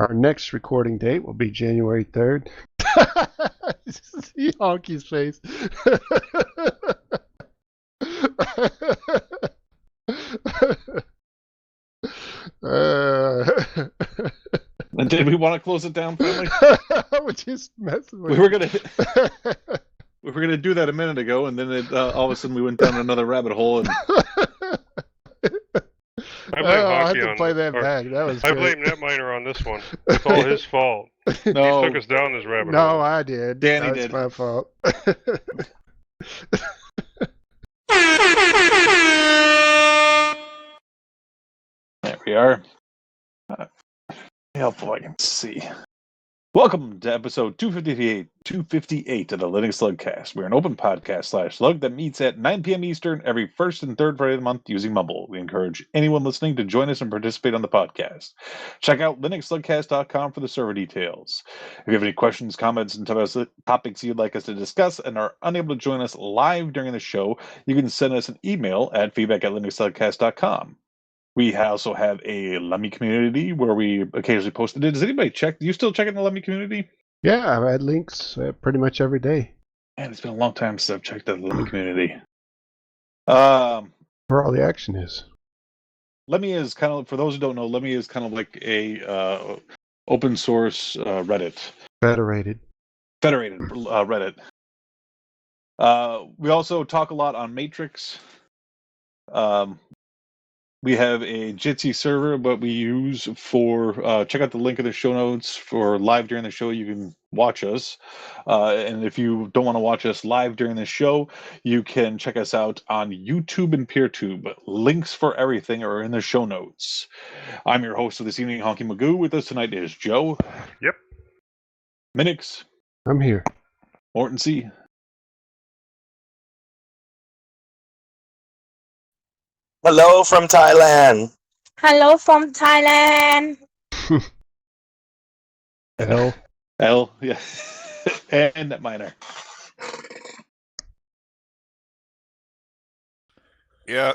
Our next recording date will be January 3rd. See Honky's face. Did we want to close it down, family? We're just messing with we were gonna do that a minute ago, and then all of a sudden we went down another rabbit hole. And I have to play that back. That was I blame Netminer on this one. It's all his fault. No, he took us down this rabbit hole. No, I did. Danny That's did. my fault. There we are. Helpful, I can see. Welcome to episode 258 of the LinuxLUGcast. We're an open podcast /slug that meets at 9 p.m. Eastern every first and third Friday of the month using Mumble. We encourage anyone listening to join us and participate on the podcast. Check out LinuxLUGcast.com for the server details. If you have any questions, comments, and topics you'd like us to discuss and are unable to join us live during the show, you can send us an email at feedback@linuxlugcast.com. We also have a Lummy community where we occasionally post it. Does anybody check? Do you still check in the Lummy community? Yeah, I've had links pretty much every day. Man, it's been a long time since I've checked out the Lummy community. Where all the action is. Lummy is kind of, for those who don't know, Lummy is kind of like a open source Reddit. Federated Reddit. We also talk a lot on Matrix. We have a Jitsi server, but we use for, check out the link in the show notes for live during the show. You can watch us. And if you don't want to watch us live during the show, you can check us out on YouTube and Peertube. Links for everything are in the show notes. I'm your host of this evening, Honky Magoo. With us tonight is Joe. Yep. Minnix. I'm here. Morton C. Hello from Thailand. Hello from Thailand. L, yeah. And Netminer. Yeah,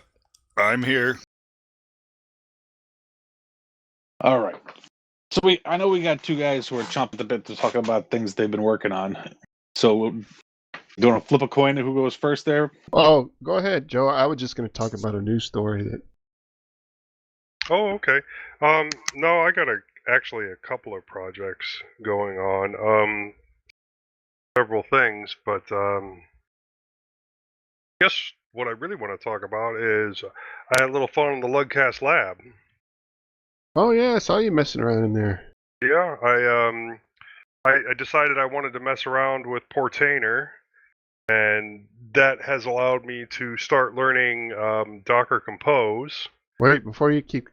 I'm here. All right. So I know we got two guys who are chomping at the bit to talk about things they've been working on. So do you want to flip a coin to who goes first there? Oh, go ahead, Joe. I was just going to talk about a news story that. Oh, okay. No, I got actually a couple of projects going on. Several things, but I guess what I really want to talk about is I had a little fun in the Lugcast Lab. Oh yeah, I saw you messing around in there. Yeah, I decided I wanted to mess around with Portainer. And that has allowed me to start learning Docker Compose. Wait, before you keep,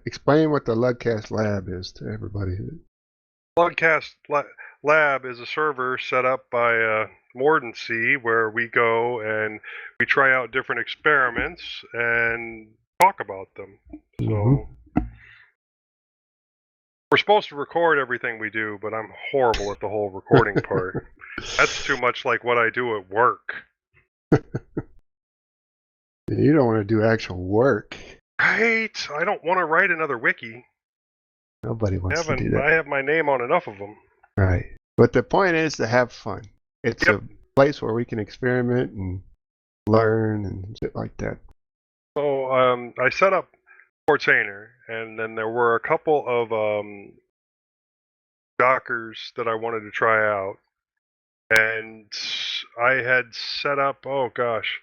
explain what the Lugcast Lab is to everybody. Lugcast Lab is a server set up by Morden C, where we go and we try out different experiments and talk about them. So we're supposed to record everything we do, but I'm horrible at the whole recording part. That's too much like what I do at work. You don't want to do actual work. Right? I don't want to write another wiki. Nobody wants to do that. I have my name on enough of them. Right. But the point is to have fun. It's a place where we can experiment and learn and shit like that. So I set up Portainer, and then there were a couple of Dockers that I wanted to try out. And I had set up, oh gosh,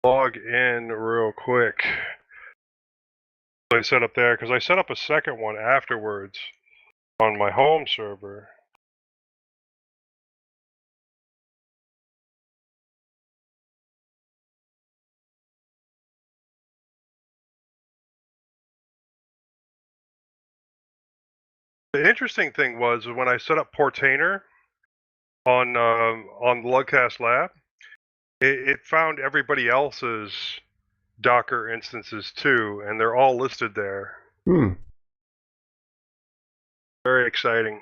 log in real quick. So I set up there, because I set up a second one afterwards on my home server. The interesting thing was when I set up Portainer on the Lugcast Lab, it found everybody else's Docker instances too, and they're all listed there. Very exciting.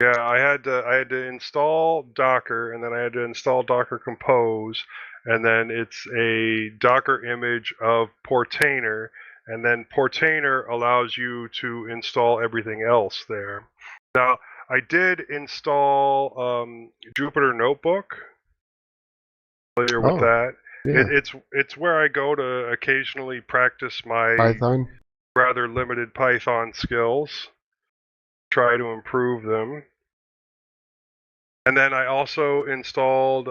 Yeah, I had to install Docker, and then I had to install Docker Compose, and then it's a Docker image of Portainer, and then Portainer allows you to install everything else there. Now, I did install Jupyter Notebook. Familiar with that? Yeah. It's where I go to occasionally practice my Python. rather limited Python skills, try to improve them. And then I also installed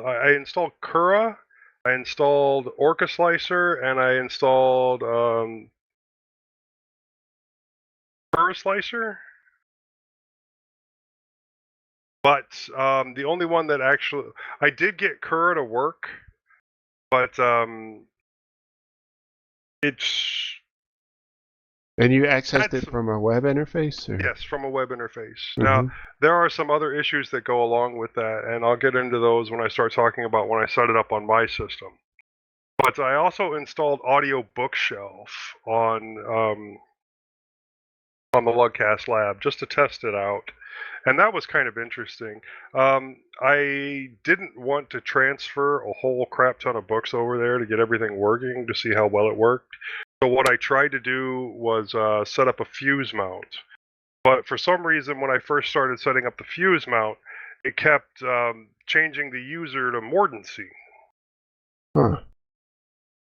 Cura, I installed Orca Slicer, and I installed Cura Slicer. But the only one that actually I did get Cura to work, but it's And you accessed it from a web interface? Or? yes, from a web interface. Now, there are some other issues that go along with that, and I'll get into those when I start talking about when I set it up on my system. But I also installed Audio Bookshelf on the Lugcast Lab just to test it out, and that was kind of interesting. I didn't want to transfer a whole crap ton of books over there to get everything working to see how well it worked. So what I tried to do was set up a fuse mount. But for some reason, when I first started setting up the fuse mount, it kept changing the user to Mordancy. Huh.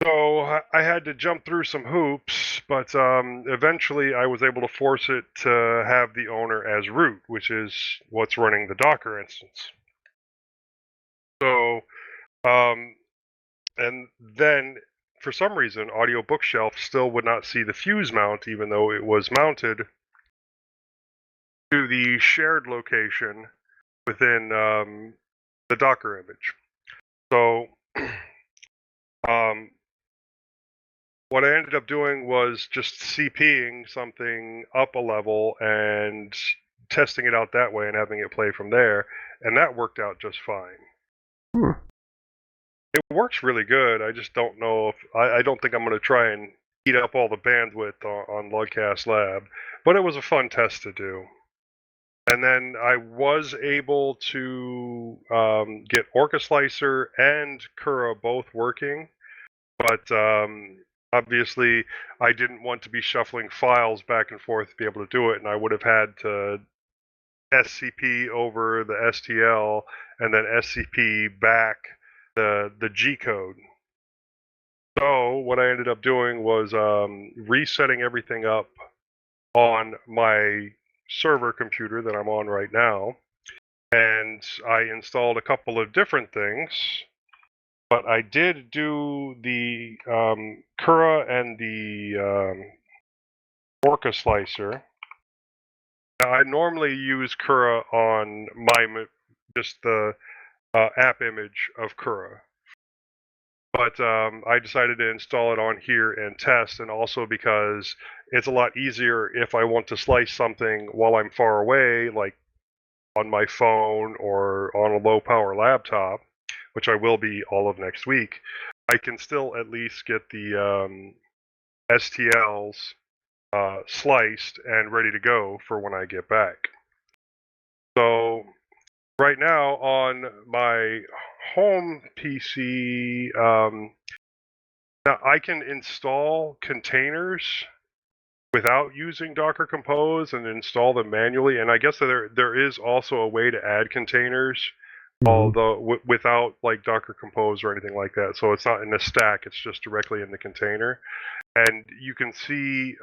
So I had to jump through some hoops, but eventually I was able to force it to have the owner as root, which is what's running the Docker instance. So, and then for some reason, Audio Bookshelf still would not see the fuse mount, even though it was mounted to the shared location within the Docker image. So, what I ended up doing was just CPing something up a level and testing it out that way and having it play from there, and that worked out just fine. It works really good. I just don't know if I don't think I'm going to try and eat up all the bandwidth on Lugcast Lab, but it was a fun test to do. And then I was able to get Orca Slicer and Cura both working, but obviously I didn't want to be shuffling files back and forth to be able to do it, and I would have had to SCP over the STL and then SCP back the G code. So what I ended up doing was resetting everything up on my server computer that I'm on right now, and I installed a couple of different things, but I did do the Cura and the Orca Slicer. Now, I normally use Cura on my just the app image of Cura, but I decided to install it on here and test, and also because it's a lot easier if I want to slice something while I'm far away, like on my phone or on a low power laptop, which I will be all of next week. I can still at least get the STLs sliced and ready to go for when I get back. So right now on my home PC, now I can install containers without using Docker Compose and install them manually. And I guess there is also a way to add containers, although without like Docker Compose or anything like that. So it's not in the stack; it's just directly in the container. And you can see,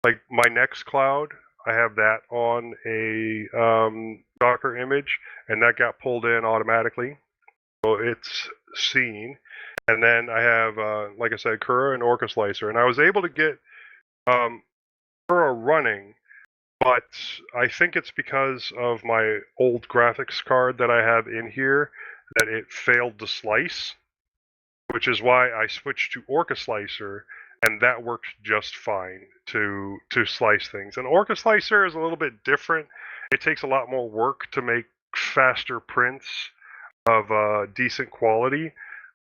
like my Nextcloud, I have that on a Docker image, and that got pulled in automatically, so it's seen. And then I have, like I said, Cura and Orca Slicer, and I was able to get Cura running, but I think it's because of my old graphics card that I have in here that it failed to slice, which is why I switched to Orca Slicer, and that worked just fine to slice things. And Orca Slicer is a little bit different. It takes a lot more work to make faster prints of decent quality,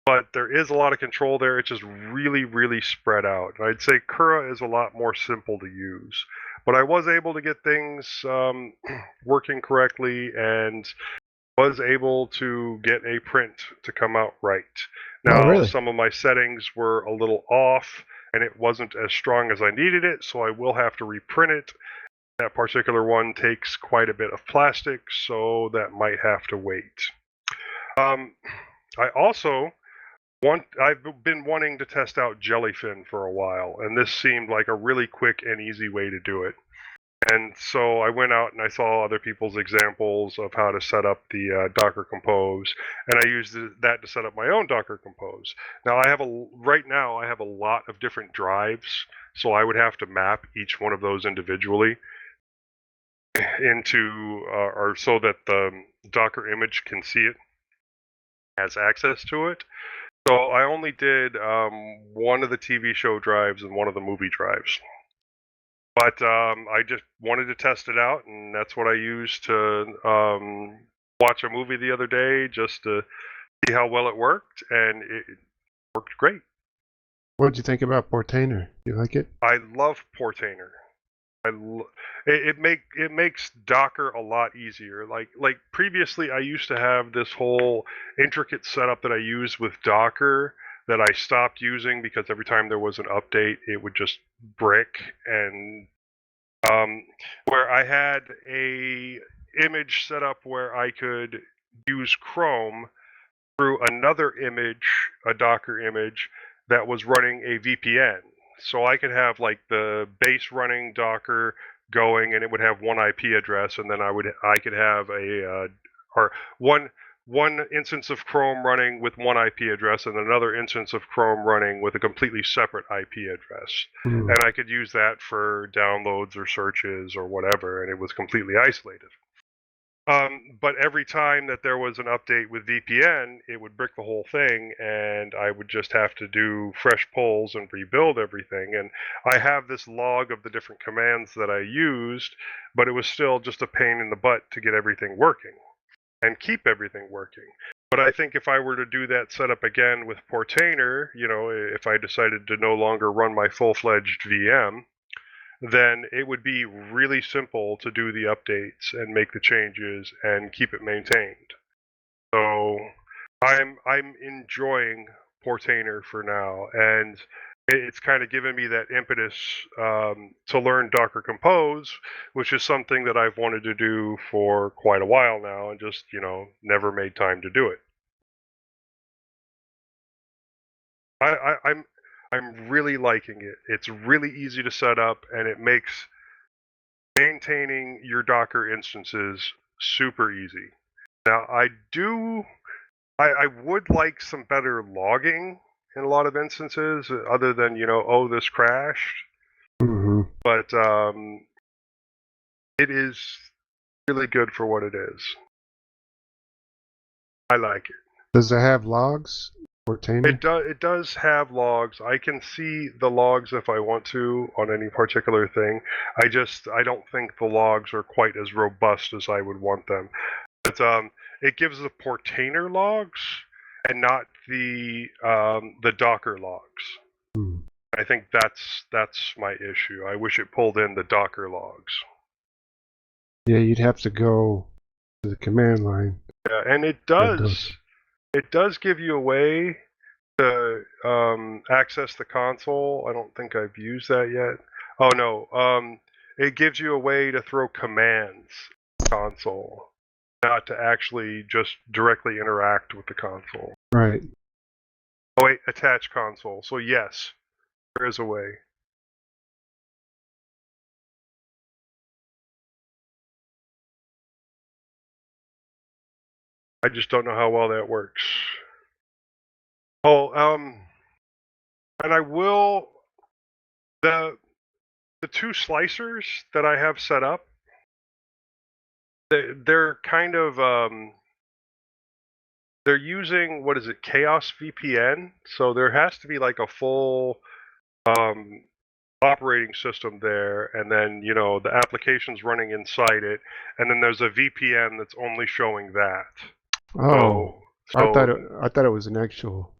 but there is a lot of control there. It's just really, really spread out. And I'd say Cura is a lot more simple to use. But I was able to get things working correctly and was able to get a print to come out right. Now, some of my settings were a little off, and it wasn't as strong as I needed it, so I will have to reprint it. That particular one takes quite a bit of plastic, so that might have to wait. I also I've been wanting to test out Jellyfin for a while, and this seemed like a really quick and easy way to do it. And so I went out and I saw other people's examples of how to set up the Docker Compose, and I used that to set up my own Docker Compose. Now right now I have a lot of different drives, so I would have to map each one of those individually into, or so that the Docker image can see it, has access to it. So I only did one of the TV show drives and one of the movie drives. But I just wanted to test it out, and that's what I used to watch a movie the other day, just to see how well it worked, and it worked great. What did you think about Portainer? You like it? I love Portainer. It makes Docker a lot easier. Like previously, I used to have this whole intricate setup that I used with Docker that I stopped using because every time there was an update, it would just brick. And where I had a image set up where I could use Chrome through another image, a Docker image that was running a VPN. So I could have like the base running Docker going, and it would have one IP address, and then I could have one instance of Chrome running with one IP address, and another instance of Chrome running with a completely separate IP address. And I could use that for downloads or searches or whatever, and it was completely isolated. But every time that there was an update with VPN, it would brick the whole thing, and I would just have to do fresh pulls and rebuild everything. And I have this log of the different commands that I used, but it was still just a pain in the butt to get everything working and keep everything working. But I think if I were to do that setup again with Portainer, if I decided to no longer run my full-fledged VM, then it would be really simple to do the updates and make the changes and keep it maintained. So I'm enjoying Portainer for now, and it's kind of given me that impetus to learn Docker Compose, which is something that I've wanted to do for quite a while now, and just never made time to do it. I'm really liking it. It's really easy to set up, and it makes maintaining your Docker instances super easy. Now, I would like some better logging in a lot of instances, other than, oh, this crashed. Mm-hmm. But it is really good for what it is. I like it. Does it have logs? Portainer? It does have logs. I can see the logs if I want to on any particular thing. I don't think the logs are quite as robust as I would want them. But it gives the Portainer logs and not the Docker logs. I think that's my issue. I wish it pulled in the Docker logs. Yeah, you'd have to go to the command line. Yeah, and it does. It does give you a way to access the console. I don't think I've used that yet. Oh no, it gives you a way to throw commands to the console, not to actually just directly interact with the console. Right. Oh wait, attach console. So yes, there is a way. I just don't know how well that works. Oh, and I will, the two slicers that I have set up, they're kind of, they're using, what is it, Chaos VPN? So there has to be like a full operating system there, and then, the application's running inside it, and then there's a VPN that's only showing that. Oh, so I thought it was an actual.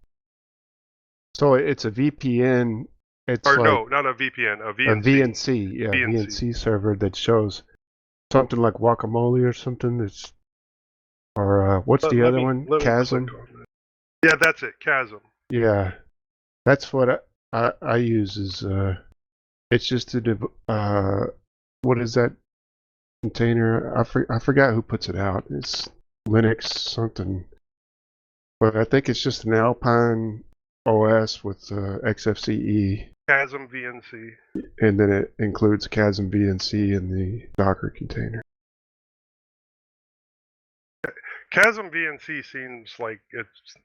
So it's a VPN. It's or like no, not a VPN, a VNC. A VNC, yeah, VNC server that shows something like Guacamole or something. It's what's the other one? Chasm. Yeah, that's it, Chasm. Yeah, that's what I use is it's just what is that container? I forgot who puts it out. It's Linux something, but I think it's just an Alpine OS with XFCE, Chasm VNC. and then it includes Chasm VNC in the Docker container. Chasm VNC seems like it's,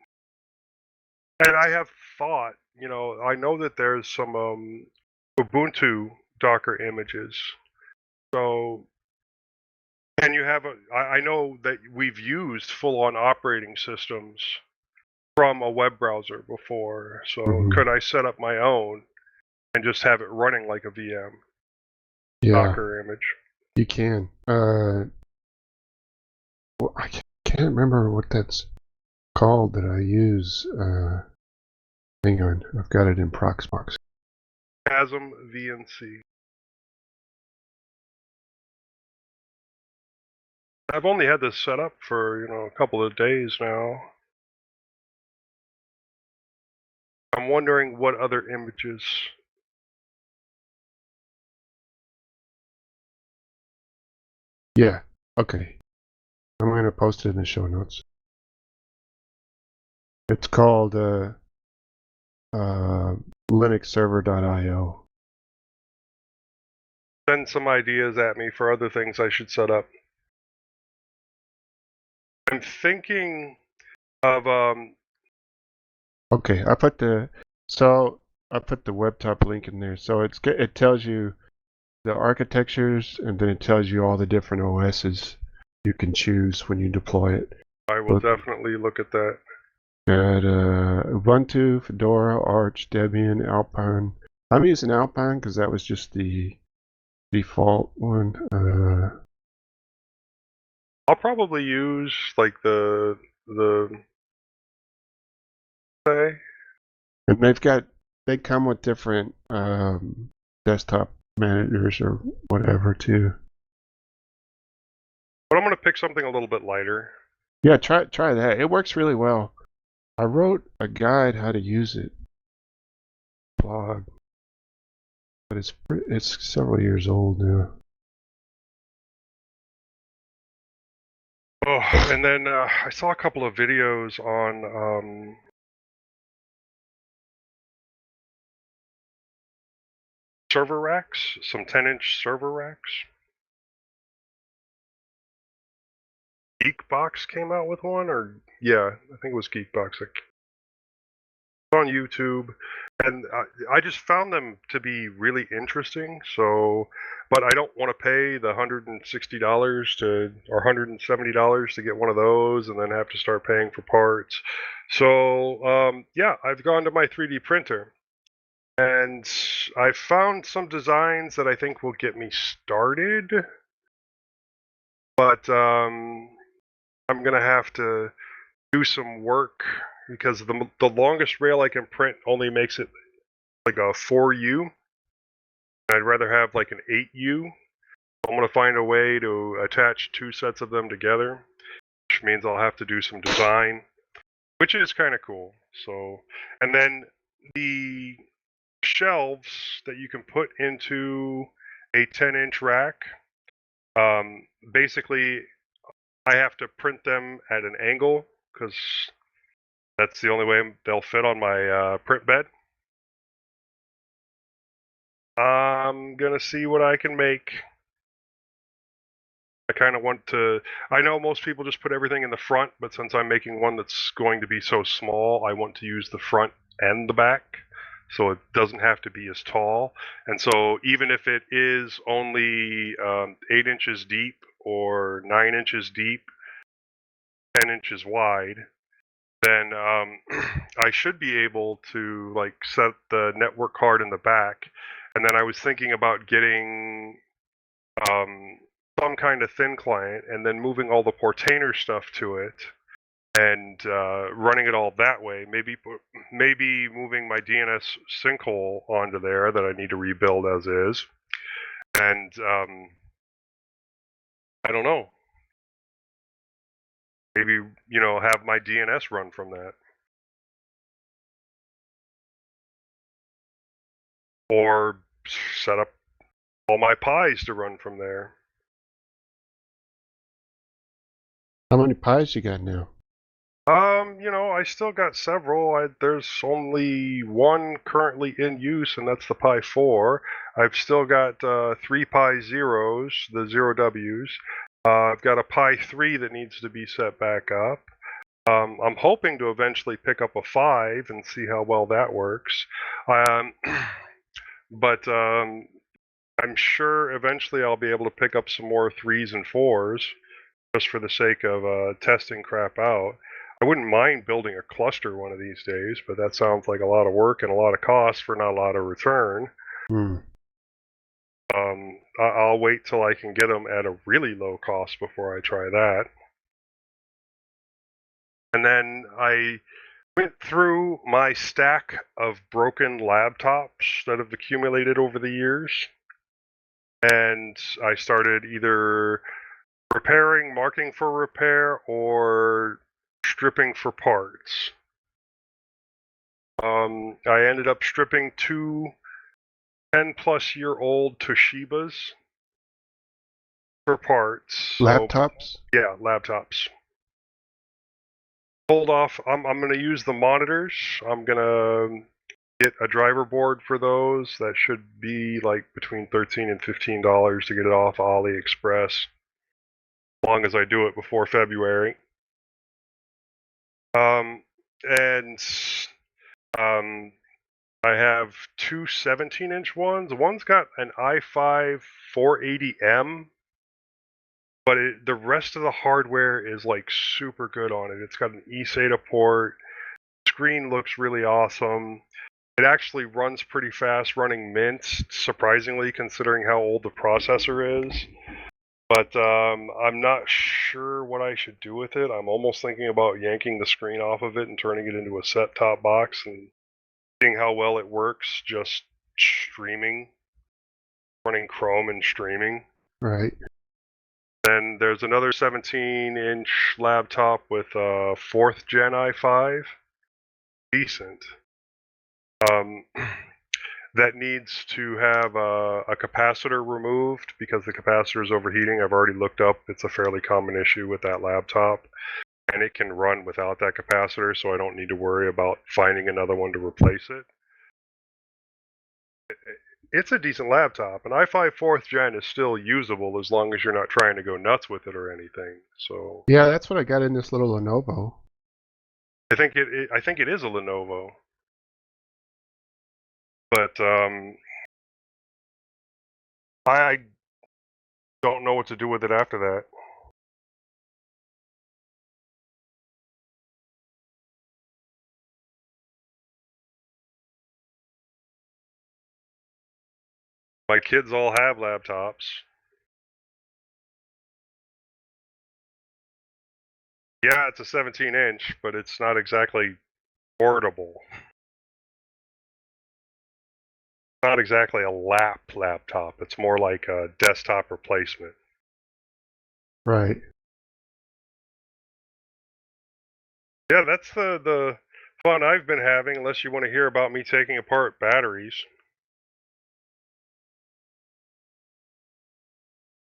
and I have thought, I know that there's some Ubuntu Docker images. So, and you have I know that we've used full-on operating systems from a web browser before. So could I set up my own and just have it running like a VM Docker image? You can. Well, I can't remember what that's called that I use. Hang on, I've got it in Proxmox. Chasm VNC. I've only had this set up for, a couple of days now. I'm wondering what other images. Yeah, okay. I'm going to post it in the show notes. It's called linuxserver.io. Send some ideas at me for other things I should set up. I'm thinking of Okay, I put the webtop link in there. So it tells you the architectures, and then it tells you all the different OSs you can choose when you deploy it. I will definitely look at that. Got Ubuntu, Fedora, Arch, Debian, Alpine. I'm using Alpine because that was just the default one. I'll probably use like the and they come with different desktop managers or whatever too. But I'm gonna pick something a little bit lighter. Yeah, try that. It works really well. I wrote a guide how to use it, blog, but it's several years old now. Oh, and then I saw a couple of videos on server racks, some 10-inch server racks. Geekbox came out with one, or yeah, I think it was Geekbox. It's on YouTube, and I just found them to be really interesting. So, but I don't want to pay the $160 or $170 to get one of those, and then have to start paying for parts. So, yeah, I've gone to my 3D printer, and I found some designs that I think will get me started. But I'm gonna have to do some work because the longest rail I can print only makes it like a 4U. I'd rather have like an 8U. I'm gonna find a way to attach two sets of them together, which means I'll have to do some design, which is kind of cool. So, and then the shelves that you can put into a 10-inch rack, basically I have to print them at an angle because that's the only way they'll fit on my print bed. I'm gonna see what I can make. I kind of want to. I know most people just put everything in the front, but since I'm making one that's going to be so small, I want to use the front and the back, so it doesn't have to be as tall. And so even if it is only 8 inches deep or 9 inches deep, 10 inches wide, then I should be able to like set the network card in the back. And then I was thinking about getting some kind of thin client and then moving all the Portainer stuff to it and running it all that way. Maybe moving my DNS sinkhole onto there that I need to rebuild as is. And I don't know. Maybe, have my DNS run from that. or set up all my pies to run from there. How many pies you got now? I still got several. There's only one currently in use, and that's the Pi 4. I've still got 3 Pi Zeros, the 0Ws. I've got a Pi 3 that needs to be set back up. I'm hoping to eventually pick up a 5 and see how well that works. But I'm sure eventually I'll be able to pick up some more 3s and 4s just for the sake of testing crap out. I wouldn't mind building a cluster one of these days, but that sounds like a lot of work and a lot of cost for not a lot of return. I'll wait till I can get them at a really low cost before I try that. And then I went through my stack of broken laptops that have accumulated over the years, and I started either repairing, marking for repair, or stripping for parts. I ended up stripping 2 10-plus-year-old Toshibas for parts. Laptops? Yeah, laptops. Hold off. I'm going to use the monitors. I'm going to get a driver board for those. That should be like between $13 and $15 to get it off AliExpress, as long as I do it before February. I have 2 17-inch ones. One's got an i5 480M, but the rest of the hardware is like super good on it. It's got an eSATA port. Screen looks really awesome. It actually runs pretty fast running Mint, surprisingly, considering how old the processor is. But I'm not sure what I should do with it. I'm almost thinking about yanking the screen off of it and turning it into a set-top box and seeing how well it works just streaming, running Chrome and streaming. Right. Then there's another 17-inch laptop with a 4th gen i5. Decent. That needs to have a capacitor removed because the capacitor is overheating. I've already looked up. It's a fairly common issue with that laptop. And it can run without that capacitor, so I don't need to worry about finding another one to replace it. It's a decent laptop. An i5 4th gen is still usable as long as you're not trying to go nuts with it or anything. So Yeah, that's what I got in this little Lenovo. I think it is a Lenovo. But I don't know what to do with it after that. My kids all have laptops. Yeah, it's a 17-inch, but it's not exactly portable. It's not exactly a laptop. It's more like a desktop replacement. Right. Yeah, that's the fun I've been having, unless you want to hear about me taking apart batteries.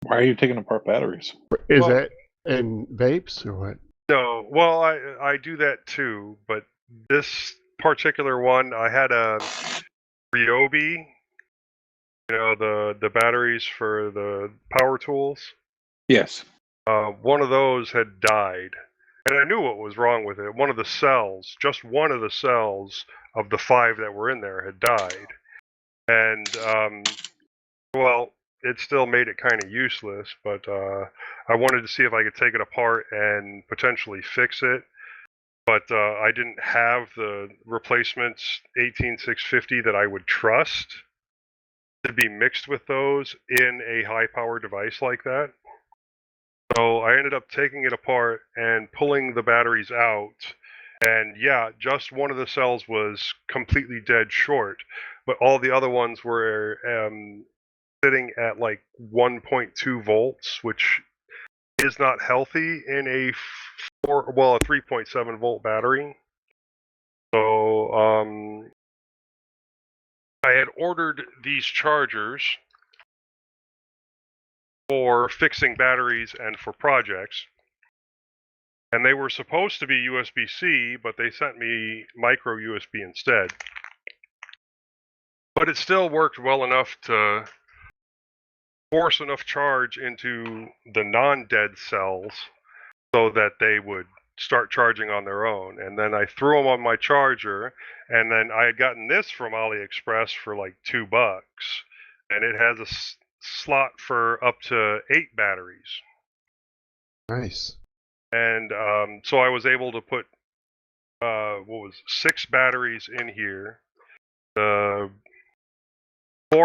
Why are you taking apart batteries? Is that in vapes or what? No, well, I do that too, but this particular one, I had a Ryobi, the batteries for the power tools. Yes. One of those had died, and I knew what was wrong with it. One of the cells, just one of the cells of the 5 that were in there had died. And, well, it still made it kind of useless, but I wanted to see if I could take it apart and potentially fix it. But I didn't have the replacements 18650 that I would trust to be mixed with those in a high-power device like that. So I ended up taking it apart and pulling the batteries out. And yeah, just one of the cells was completely dead short, but all the other ones were sitting at like 1.2 volts, which is not healthy in a 3.7 volt battery. So I had ordered these chargers for fixing batteries and for projects. And they were supposed to be USB-C, but they sent me micro USB instead. But it still worked well enough to force enough charge into the non-dead cells so that they would start charging on their own. And then I threw them on my charger, and then I had gotten this from AliExpress for like $2, and it has a slot for up to 8 batteries. Nice. And so I was able to put 6 batteries in here, 4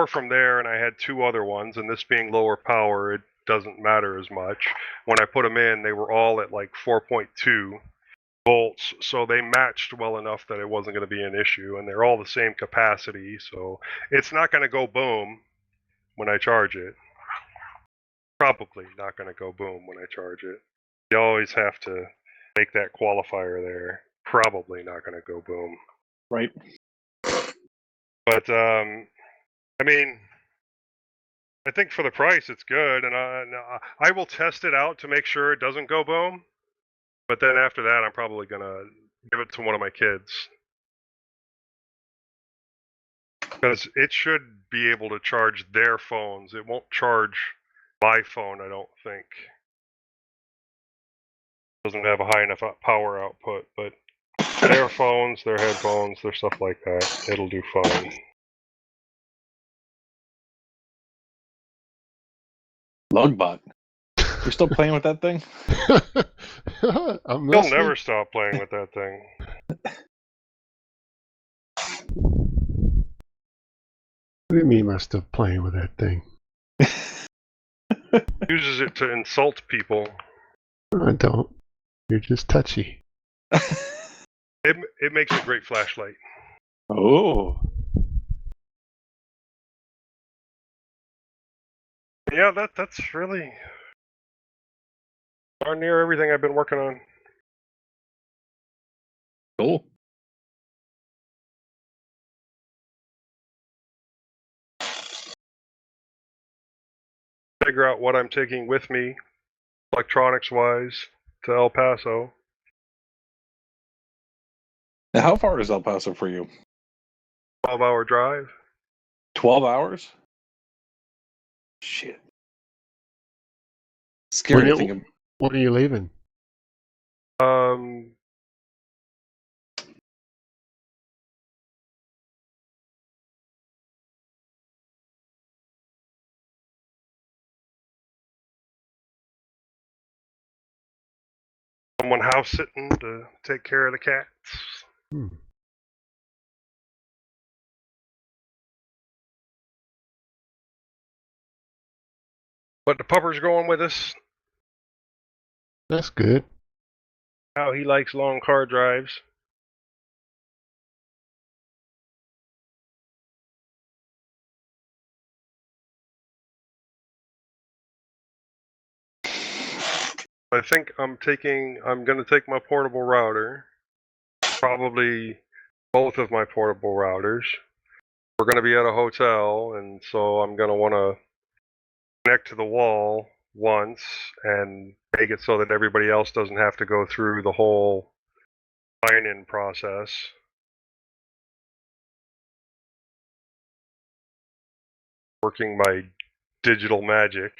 from there, and I had 2 other ones. And this being lower power, it doesn't matter as much. When I put them in, they were all at like 4.2 volts, so they matched well enough that it wasn't going to be an issue. And they're all the same capacity, so it's not going to go boom when I charge it. Probably not going to go boom when I charge it. You always have to make that qualifier there. Probably not going to go boom. Right. But, I mean, I think for the price it's good, and I will test it out to make sure it doesn't go boom. But then after that, I'm probably going to give it to one of my kids. Because it should be able to charge their phones. It won't charge my phone, I don't think. Doesn't have a high enough power output, but their phones, their headphones, their stuff like that, it'll do fine. Lugbot. You're still playing with that thing? I'm He'll listening. never stop playing with that thing. What do you mean I'm still playing with that thing? Uses it to insult people. I don't. You're just touchy. It makes a great flashlight. Oh. Yeah, that's really darn near everything I've been working on. Cool. Figure out what I'm taking with me, electronics-wise, to El Paso. Now, how far is El Paso for you? 12-hour drive. 12 hours? Shit. Scary When to you- think of. When are you leaving? Someone house sitting to take care of the cats. Hmm. But the pupper's going with us. That's good. How he likes long car drives. I think I'm going to take my portable router. Probably both of my portable routers. We're going to be at a hotel, and so I'm going to want to connect to the wall once and make it so that everybody else doesn't have to go through the whole sign-in process. Working my digital magic.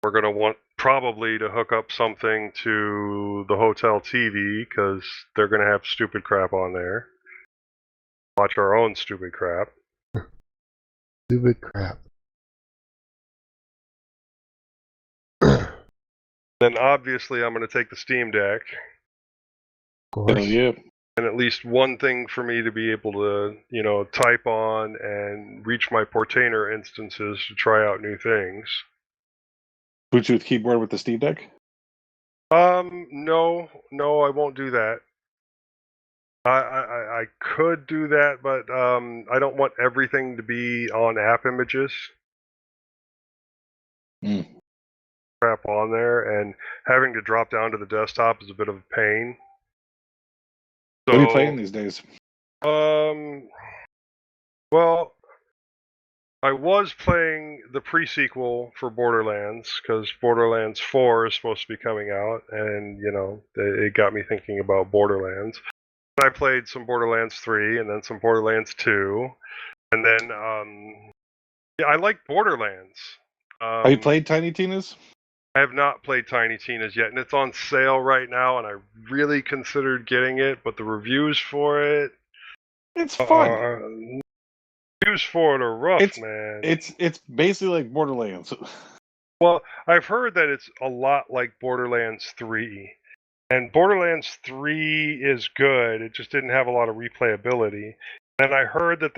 We're going to want probably to hook up something to the hotel TV because they're going to have stupid crap on there. Watch our own stupid crap. Stupid crap. Then obviously I'm going to take the Steam Deck. Of course. Hell yeah. And at least one thing for me to be able to, type on and reach my Portainer instances to try out new things. Bluetooth keyboard with the Steam Deck? No, I won't do that. I could do that, but I don't want everything to be on app images. Crap on there, and having to drop down to the desktop is a bit of a pain. What are you playing these days? Well, I was playing the pre-sequel for Borderlands because Borderlands 4 is supposed to be coming out, and it got me thinking about Borderlands. I played some Borderlands 3 and then some Borderlands 2, and then yeah, I like Borderlands. Have you played Tiny Tina's? I have not played Tiny Tina's yet, and it's on sale right now, and I really considered getting it, but the reviews for it, It's fun. reviews for it are rough, man. It's basically like Borderlands. Well, I've heard that it's a lot like Borderlands 3. And Borderlands 3 is good, it just didn't have a lot of replayability. And I heard that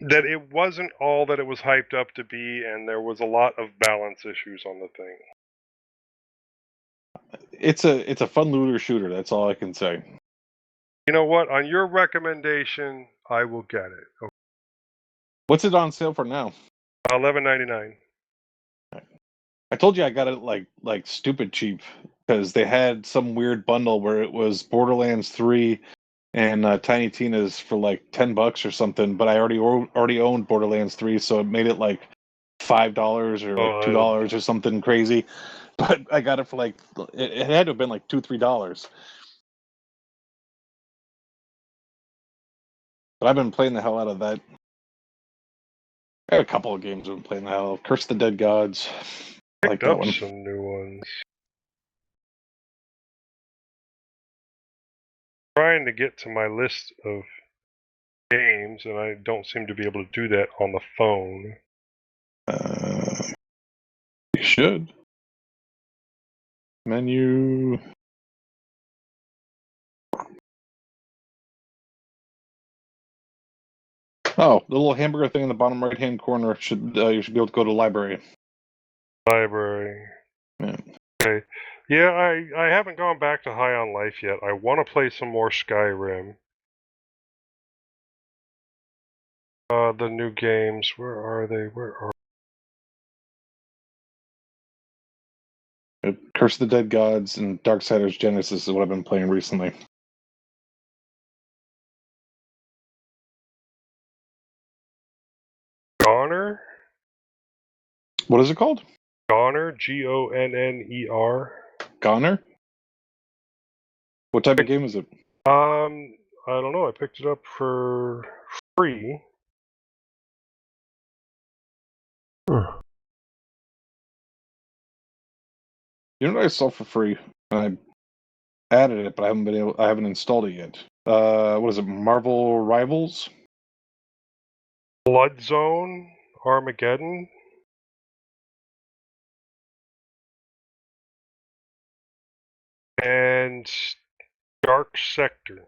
that it wasn't all that it was hyped up to be, and there was a lot of balance issues on the thing. It's a fun looter shooter, that's all I can say. You know what? On your recommendation, I will get it. Okay. What's it on sale for now? $11.99. I told you I got it like stupid cheap because they had some weird bundle where it was Borderlands 3 and Tiny Tina's for like $10 or something. But I already owned Borderlands 3, so it made it like $5 or like $2 or something crazy. But I got it for like it had to have been like $2-3. But I've been playing the hell out of that. I have a couple of games I've been playing the hell out of. Curse the Dead Gods. I like Picked that up one. some new ones. Trying to get to my list of games, and I don't seem to be able to do that on the phone. You should. Menu. Oh, the little hamburger thing in the bottom right-hand corner should you should be able to go to library. Library. Yeah. Okay. Yeah, I haven't gone back to High on Life yet. I want to play some more Skyrim. The new games. Where are they? Curse of the Dead Gods and Darksiders Genesis is what I've been playing recently. Goner? What is it called? Goner? Gonner? Goner? What type of game is it? I don't know. I picked it up for free. Huh. You know what I saw for free? I added it, but I haven't installed it yet. What is it? Marvel Rivals? Blood Zone? Armageddon? And Dark Sector.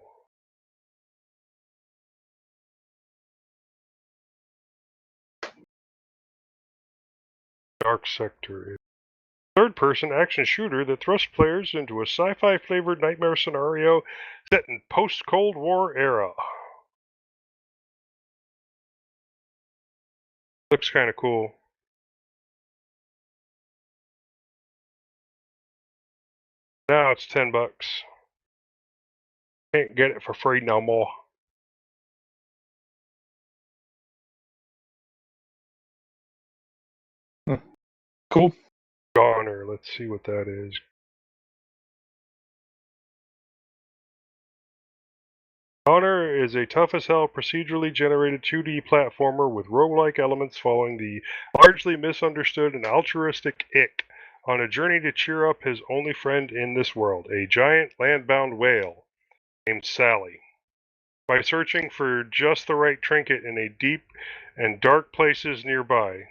Dark Sector is a third-person action shooter that thrusts players into a sci-fi flavored nightmare scenario set in post-Cold War era. Looks kind of cool. Now it's $10. Can't get it for free no more. Cool. Goner. Let's see what that is. Goner is a tough-as-hell procedurally generated 2D platformer with roguelike elements following the largely misunderstood and altruistic Ick on a journey to cheer up his only friend in this world, a giant land-bound whale named Sally. By searching for just the right trinket in a deep and dark places nearby.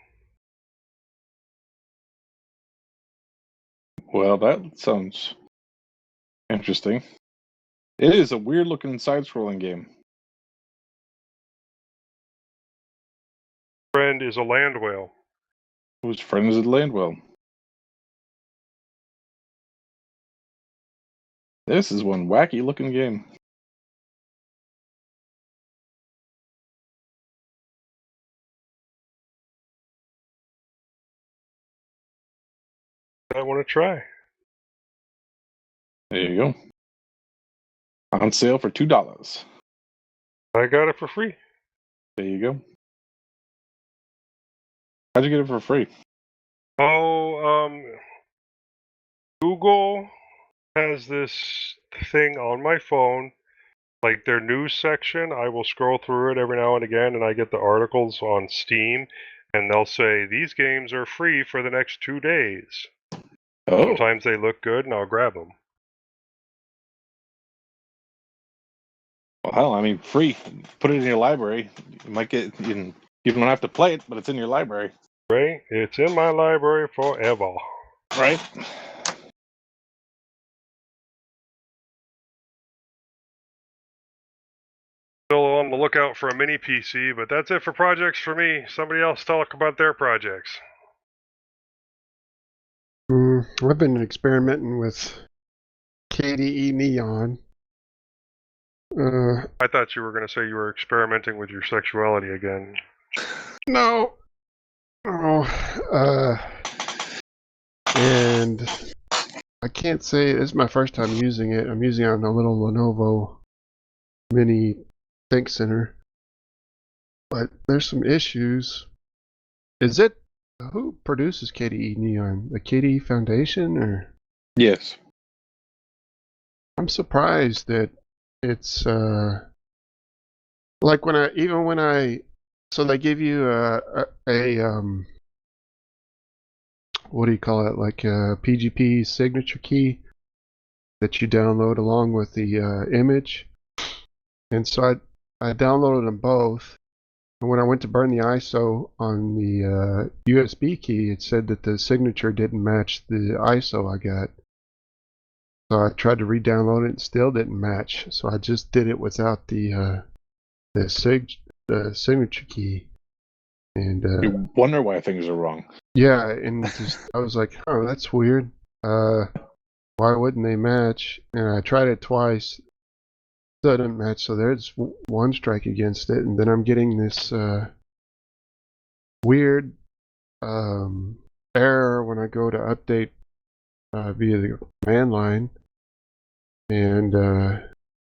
Well, that sounds interesting. It is a weird-looking side-scrolling game. Friend is a land whale. Whose friend is a land whale? This is one wacky-looking game. I want to try. There you go. On sale for $2. I got it for free. There you go. How'd you get it for free? Oh, Google has this thing on my phone, like their news section. I will scroll through it every now and again, and I get the articles on Steam, and they'll say, these games are free for the next 2 days. Oh, Sometimes they look good, and I'll grab them. well, hell, I mean, free. Put it in your library. You might get. You don't have to play it, but it's in your library. Right? It's in my library forever. Right? Still on the lookout for a mini PC, but that's it for projects for me. Somebody else talk about their projects. I've been experimenting with KDE Neon. I thought you were going to say you were experimenting with your sexuality again. No. Oh. And I can't say this is my first time using it. I'm using it on a little Lenovo Mini Think Center. But there's some issues. Is it who produces KDE Neon? The KDE Foundation, or? Yes. I'm surprised that it's like when I so they give you a what do you call it, like a PGP signature key that you download along with the image, and so I downloaded them both, and when I went to burn the ISO on the USB key, it said that the signature didn't match the ISO I got. So I tried to re-download it and still didn't match. So I just did it without the signature key. And You wonder why things are wrong. yeah, and just I was like, oh, that's weird. Why wouldn't they match? And I tried it twice. Still didn't match. So there's one strike against it. And then I'm getting this weird error when I go to update via the command line, and I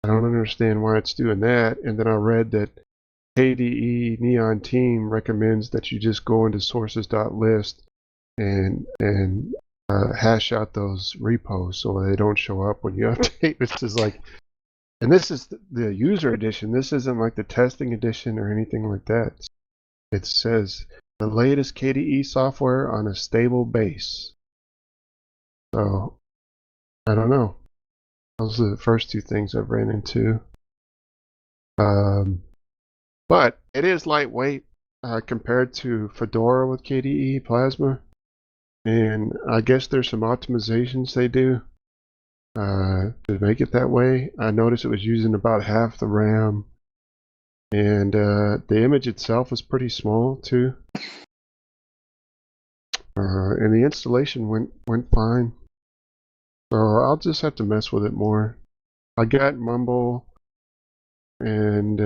don't understand why it's doing that. And then I read that KDE Neon Team recommends that you just go into sources.list and hash out those repos so they don't show up when you update. This is like, and this is the user edition. This isn't like the testing edition or anything like that. It says the latest KDE software on a stable base. So, I don't know. Those are the first two things I've ran into. But it is lightweight compared to Fedora with KDE Plasma. And I guess there's some optimizations they do to make it that way. I noticed it was using about half the RAM. And the image itself is pretty small too. And the installation went fine. So I'll just have to mess with it more. I got Mumble and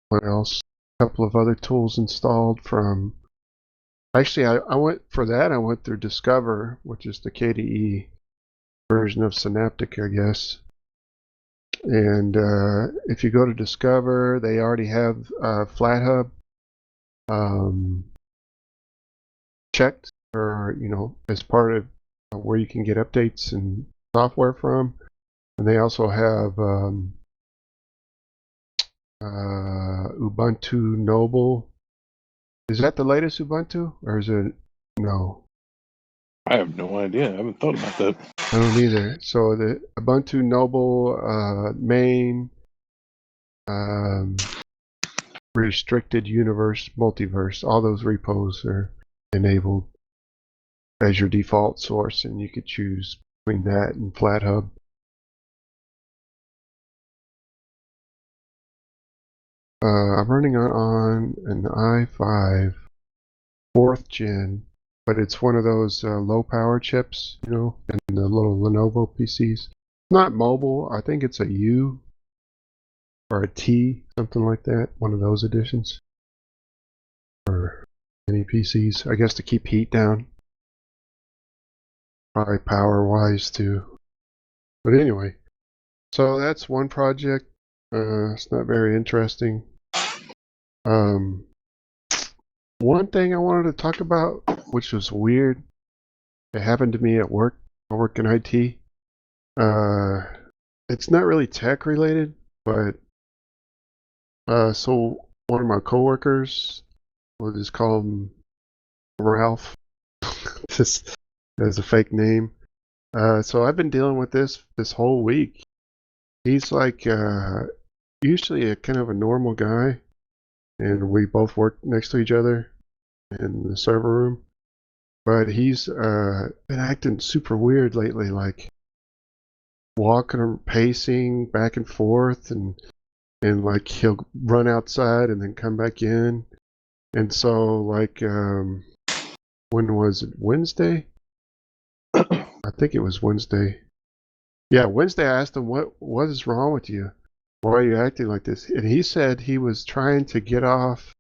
what else? A couple of other tools installed from. Actually, I went for that. I went through Discover, which is the KDE version of Synaptic, I guess. And if you go to Discover, they already have FlatHub checked, or as part of where you can get updates and software from. And they also have Ubuntu Noble. Is that the latest Ubuntu, or is it no? I have no idea. I haven't thought about that. I don't either. So the Ubuntu Noble main, restricted universe, multiverse, all those repos are enabled as your default source, and you could choose between that and FlatHub. I'm running on an i5 4th gen, but it's one of those low power chips, in the little Lenovo PCs. Not mobile. I think it's a U or a T, something like that. One of those editions. Or any PCs, I guess, to keep heat down. Probably power wise too. But anyway, so that's one project. It's not very interesting. One thing I wanted to talk about, which was weird, it happened to me at work. I work in IT. It's not really tech related, but so one of my coworkers, we'll just call him Ralph, just as a fake name. So I've been dealing with this whole week. He's like usually a kind of a normal guy, and we both work next to each other in the server room. But he's been acting super weird lately, like walking or pacing back and forth, and like he'll run outside and then come back in. And so like when was it? Wednesday? I think it was Wednesday. Yeah, Wednesday I asked him what is wrong with you? Why are you acting like this? And he said he was trying to get off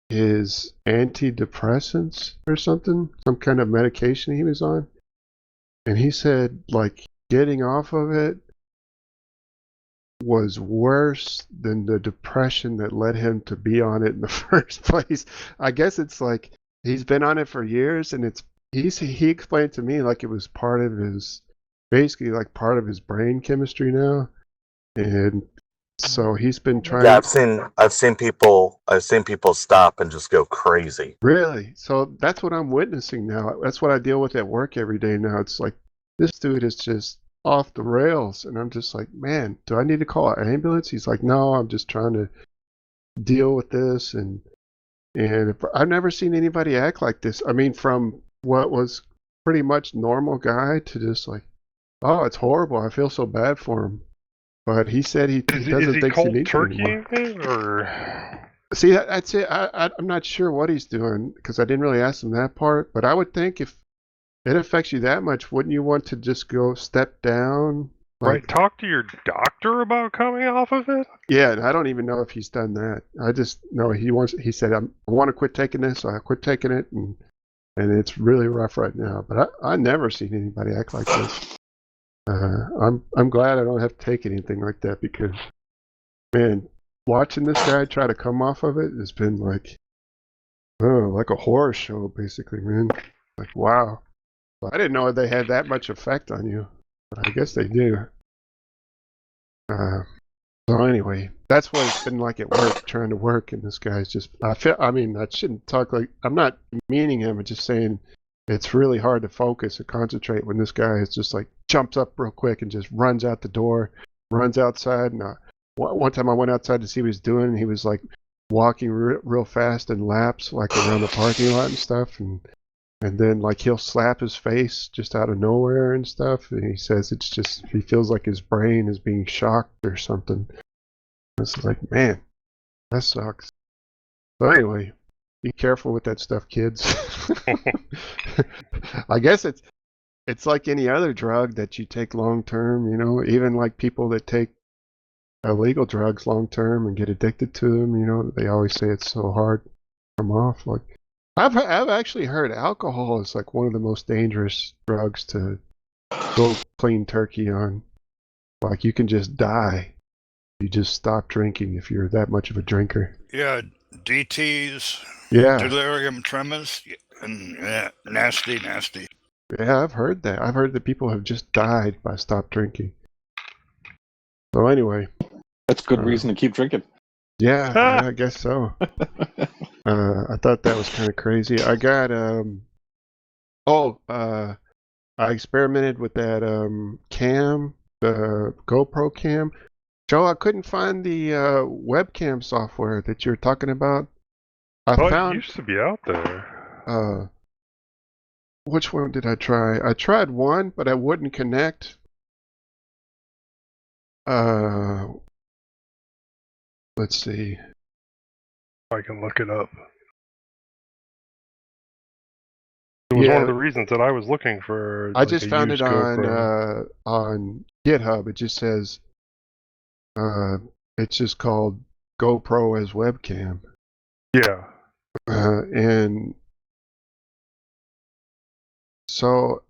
his antidepressants or something, some kind of medication he was on. And he said like getting off of it was worse than the depression that led him to be on it in the first place. I guess it's like he's been on it for years, and he explained to me like it was part of his, basically like part of his brain chemistry now. And so he's been trying. Yeah, I've seen people stop and just go crazy. Really? So that's what I'm witnessing now. That's what I deal with at work every day now. It's like this dude is just off the rails, and I'm just like, man, do I need to call an ambulance? He's like, no, I'm just trying to deal with this, and I've never seen anybody act like this. I mean, from what was pretty much normal guy to just like, oh, it's horrible. I feel so bad for him. But he said he doesn't think he needs cold turkey anymore. or? See, that's it. I'm not sure what he's doing because I didn't really ask him that part. But I would think if it affects you that much, wouldn't you want to just go step down? Right, talk to your doctor about coming off of it? Yeah, and I don't even know if he's done that. I just know he said, I want to quit taking this, so I quit taking it, and it's really rough right now. But I never seen anybody act like this. I'm glad I don't have to take anything like that because, man, watching this guy try to come off of it has been like, oh, like a horror show, basically, man. Like, wow. I didn't know they had that much effect on you, but I guess they do. So anyway, that's what it's been like at work, trying to work, and this guy's just, I shouldn't talk like, I'm not meaning him, I'm just saying it's really hard to focus and concentrate when this guy is just like, jumps up real quick and just runs out the door, runs outside, and one time I went outside to see what he was doing, and he was like walking real fast in laps, like around the parking lot and stuff, and then like he'll slap his face just out of nowhere and stuff. And he says it's just, he feels like his brain is being shocked or something. It's like, man, that sucks. So anyway, be careful with that stuff, kids. I guess it's like any other drug that you take long term, you know, even like people that take illegal drugs long term and get addicted to them, you know, they always say it's so hard to come off. Like, I've actually heard alcohol is like one of the most dangerous drugs to go clean turkey on. Like you can just die. You just stop drinking if you're that much of a drinker. Yeah, DTs, Yeah. delirium tremens, and yeah, nasty. Yeah, I've heard that. I've heard that people have just died by stop drinking. So anyway. That's good reason to keep drinking. Yeah, I guess so. I thought that was kind of crazy. I got I experimented with that cam, the GoPro cam. Joe, I couldn't find the webcam software that you're talking about. It used to be out there. Which one did I try? I tried one, but I wouldn't connect. Let's see. I can look it up. It was one of the reasons that I was looking for. I just found it on GitHub. It just says it's just called GoPro as webcam. Yeah. And so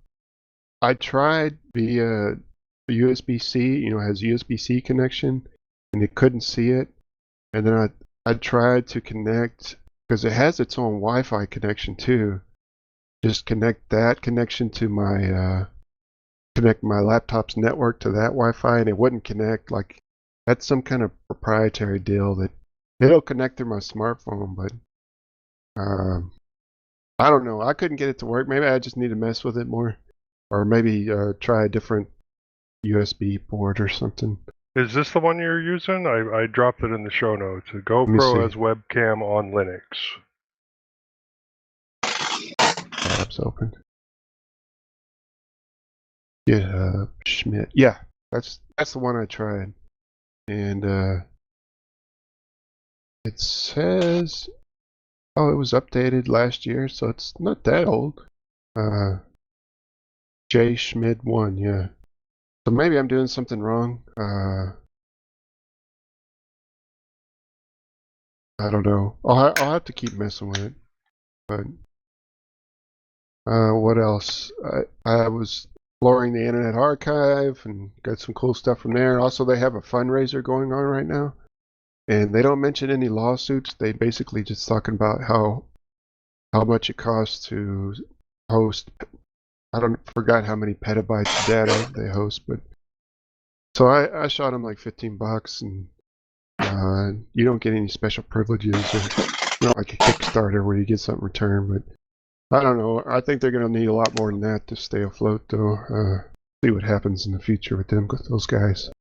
I tried via USB-C. You know, it has USB-C connection. and it couldn't see it. And then I tried to connect, because it has its own Wi-Fi connection too. Just connect that connection to my connect my laptop's network to that Wi-Fi, and it wouldn't connect. Like, that's some kind of proprietary deal that it'll connect through my smartphone, but I don't know. I couldn't get it to work. Maybe I just need to mess with it more, or maybe try a different USB port or something. Is this the one you're using? I dropped it in the show notes. A me GoPro see. as webcam on Linux. Tabs open. GitHub Schmidt. Yeah, that's the one I tried, and it says, oh, it was updated last year, so it's not that old. J Schmidt 1, yeah. So maybe I'm doing something wrong. I don't know. I'll have to keep messing with it. But what else? I was exploring the Internet Archive and got some cool stuff from there. Also, they have a fundraiser going on right now, and they don't mention any lawsuits. They basically just talking about how much it costs to host. I forgot how many petabytes of data they host, but so I shot them like $15, and you don't get any special privileges or not like a Kickstarter where you get something returned. But I don't know. I think they're going to need a lot more than that to stay afloat, though. See what happens in the future with those guys.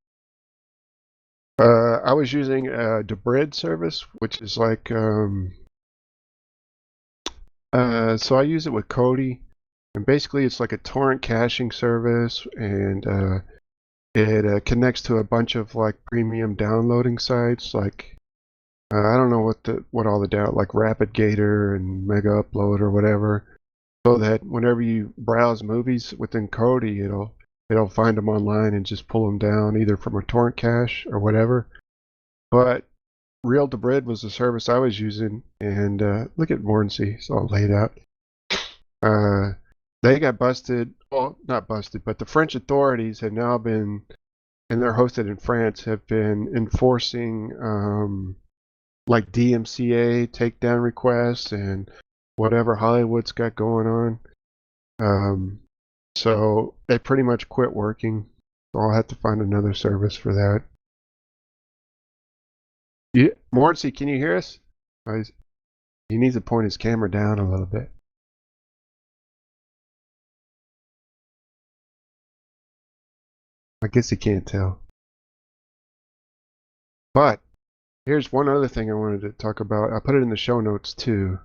I was using a Debrid service, which is like so I use it with Kodi, and basically it's like a torrent caching service, and it connects to a bunch of like premium downloading sites, like I don't know what all the like RapidGator and Mega Upload or whatever, so that whenever you browse movies within Kodi, it'll find them online and just pull them down either from a torrent cache or whatever. But Real Debrid was the service I was using, and look at Mornsey, it's all laid out. They got busted. Well, not busted, but the French authorities have now been, and they're hosted in France, have been enforcing like DMCA takedown requests and whatever Hollywood's got going on. So they pretty much quit working. So I'll have to find another service for that. Yeah, Morrissey, can you hear us? He needs to point his camera down a little bit. I guess he can't tell. But here's one other thing I wanted to talk about. I put it in the show notes too.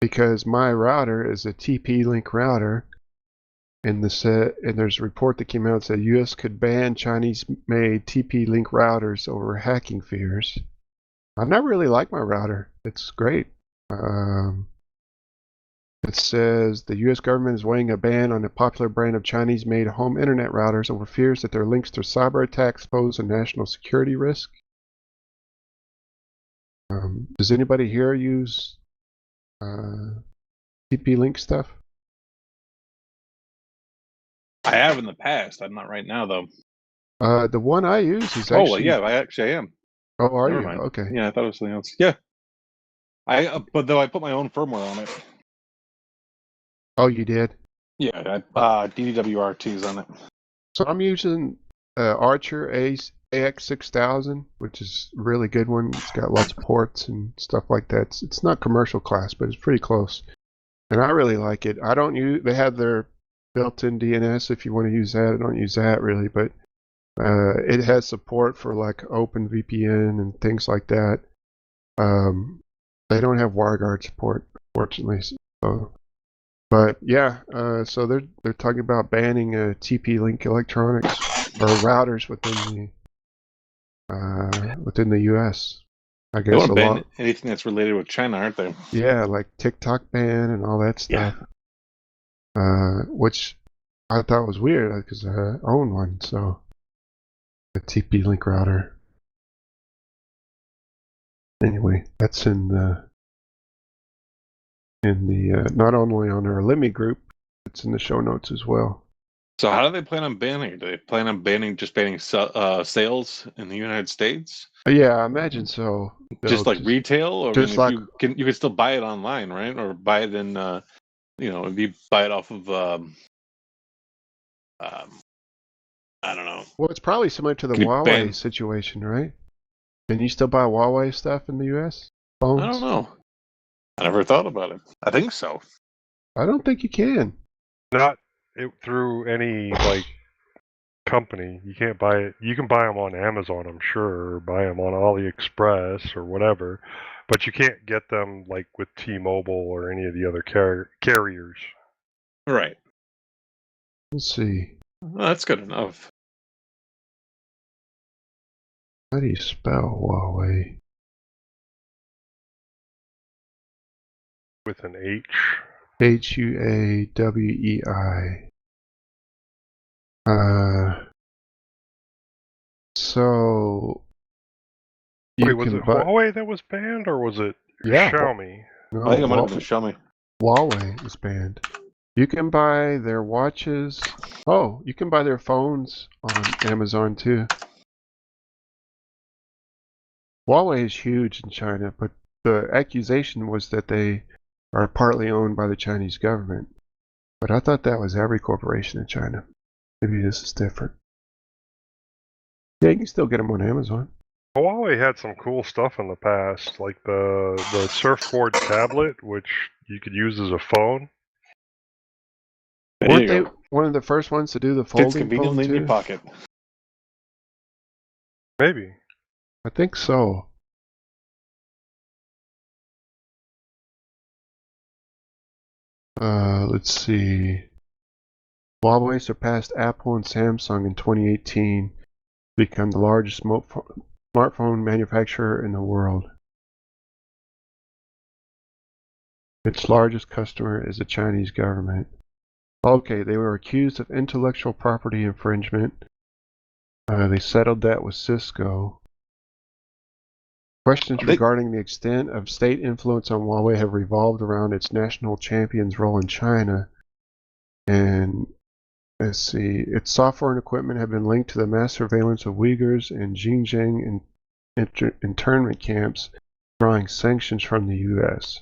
Because my router is a TP-Link router, and there's a report that came out that said U.S. could ban Chinese-made TP-Link routers over hacking fears. I've not really liked my router. It's great. It says the U.S. government is weighing a ban on a popular brand of Chinese-made home internet routers over fears that their links to cyber attacks pose a national security risk. Does anybody here use TP-Link stuff? I have in the past. I'm not right now, though. The one I use is actually... Oh, well, yeah, I am. Oh, are Never you? mind. Okay. Yeah, I thought it was something else. Yeah. But though I put my own firmware on it. Oh, you did? Yeah, DDWR2's on it. So I'm using Archer AX6000, which is a really good one. It's got lots of ports and stuff like that. It's not commercial class, but it's pretty close. And I really like it. I don't use... They have their built-in DNS if you want to use that. I don't use that really, but it has support for like OpenVPN and things like that. They don't have WireGuard support, fortunately. So, but yeah, so they're talking about banning TP-Link electronics or routers within the U.S. I guess They want to ban anything that's related with China, aren't they? Yeah, like TikTok ban and all that stuff. Yeah. Which I thought was weird because I own one, so a TP-Link router. Anyway, that's in the not only on our Limmy group, it's in the show notes as well. So how do they plan on banning it? Do they plan on banning sales in the United States? Yeah, I imagine so. Just They'll like retail? Or I just mean, like you can still buy it online, right? Or buy it in, if you buy it off of, I don't know. well, it's probably similar to the Can you Huawei ban? situation, right? Can you still buy Huawei stuff in the U.S. I phones? don't know. I never thought about it. I think so. I don't think you can. Not through any company. You can't buy it. You can buy them on Amazon, I'm sure, or buy them on AliExpress or whatever, but you can't get them with T-Mobile or any of the other carriers. Right. Let's see. Well, that's good enough. How do you spell Huawei? With an H. Huawei. So Wait, was it Huawei that was banned, or was it Xiaomi? No, I think it might have been Xiaomi. Huawei is banned. You can buy their watches. Oh, you can buy their phones on Amazon too. Huawei is huge in China, but the accusation was that they are partly owned by the Chinese government. But I thought that was every corporation in China. Maybe this is different. Yeah, you can still get them on Amazon. Huawei had some cool stuff in the past, like the surfboard tablet, which you could use as a phone. Weren't they one of the first ones to do the folding Fits conveniently phone in your too? pocket. Maybe. I think so. Let's see. Huawei surpassed Apple and Samsung in 2018 to become the largest smartphone manufacturer in the world. Its largest customer is the Chinese government. Okay, they were accused of intellectual property infringement. They settled that with Cisco. Questions regarding the extent of state influence on Huawei have revolved around its national champion's role in China. And let's see, its software and equipment have been linked to the mass surveillance of Uyghurs in Xinjiang internment camps, drawing sanctions from the U.S.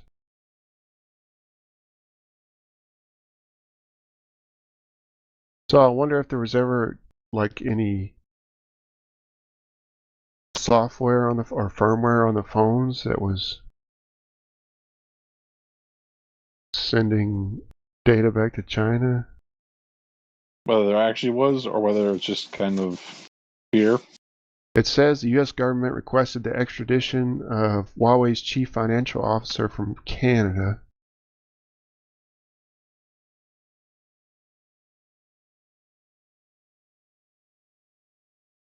So I wonder if there was ever any software on or firmware on the phones that was sending data back to China. Whether there actually was, or whether it's just kind of fear. It says the U.S. government requested the extradition of Huawei's chief financial officer from Canada.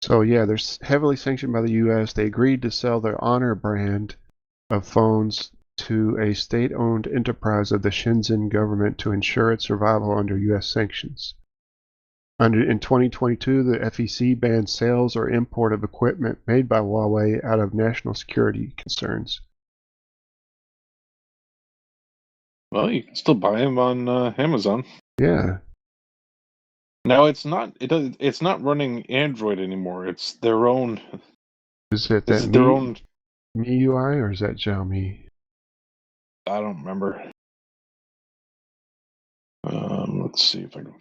So yeah, they're heavily sanctioned by the U.S. They agreed to sell their Honor brand of phones to a state-owned enterprise of the Shenzhen government to ensure its survival under U.S. sanctions. In 2022, the FEC banned sales or import of equipment made by Huawei out of national security concerns. Well, you can still buy them on Amazon. Yeah. Now it's not. It's not running Android anymore. It's their own. Is it It's that their own. MIUI or is that Xiaomi? I don't remember. Let's see if I can.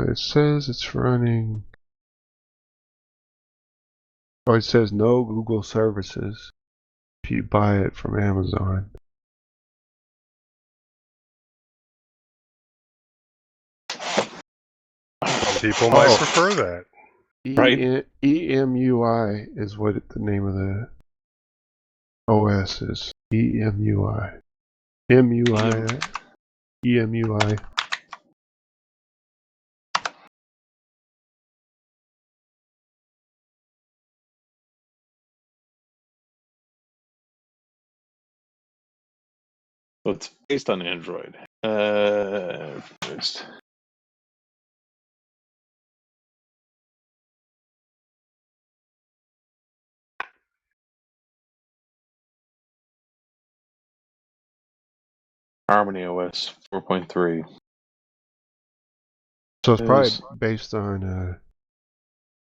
It says it's running. Oh, it says no Google services if you buy it from Amazon. Some people might prefer that. Right. EMUI is what the name of the OS is. EMUI. EMUI. So it's based on Android. First. Harmony OS 4.3. So it's Yes. probably based on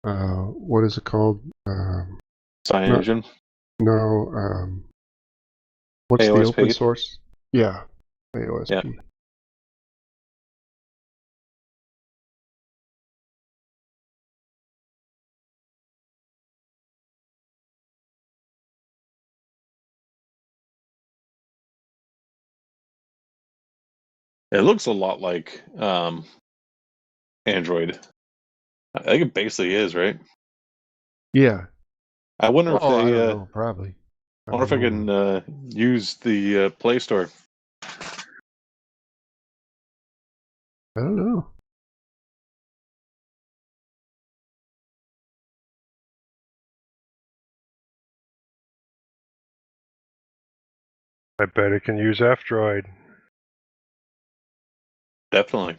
what is it called? CyanogenMod. No, what's the AOSP? open source? Yeah, AOSP. Yeah. It looks a lot like Android. I think it basically is, right? Yeah. I wonder if Oh, I they. don't know. Probably. I wonder if I can use the Play Store. I don't know. I bet it can use F-Droid. Definitely.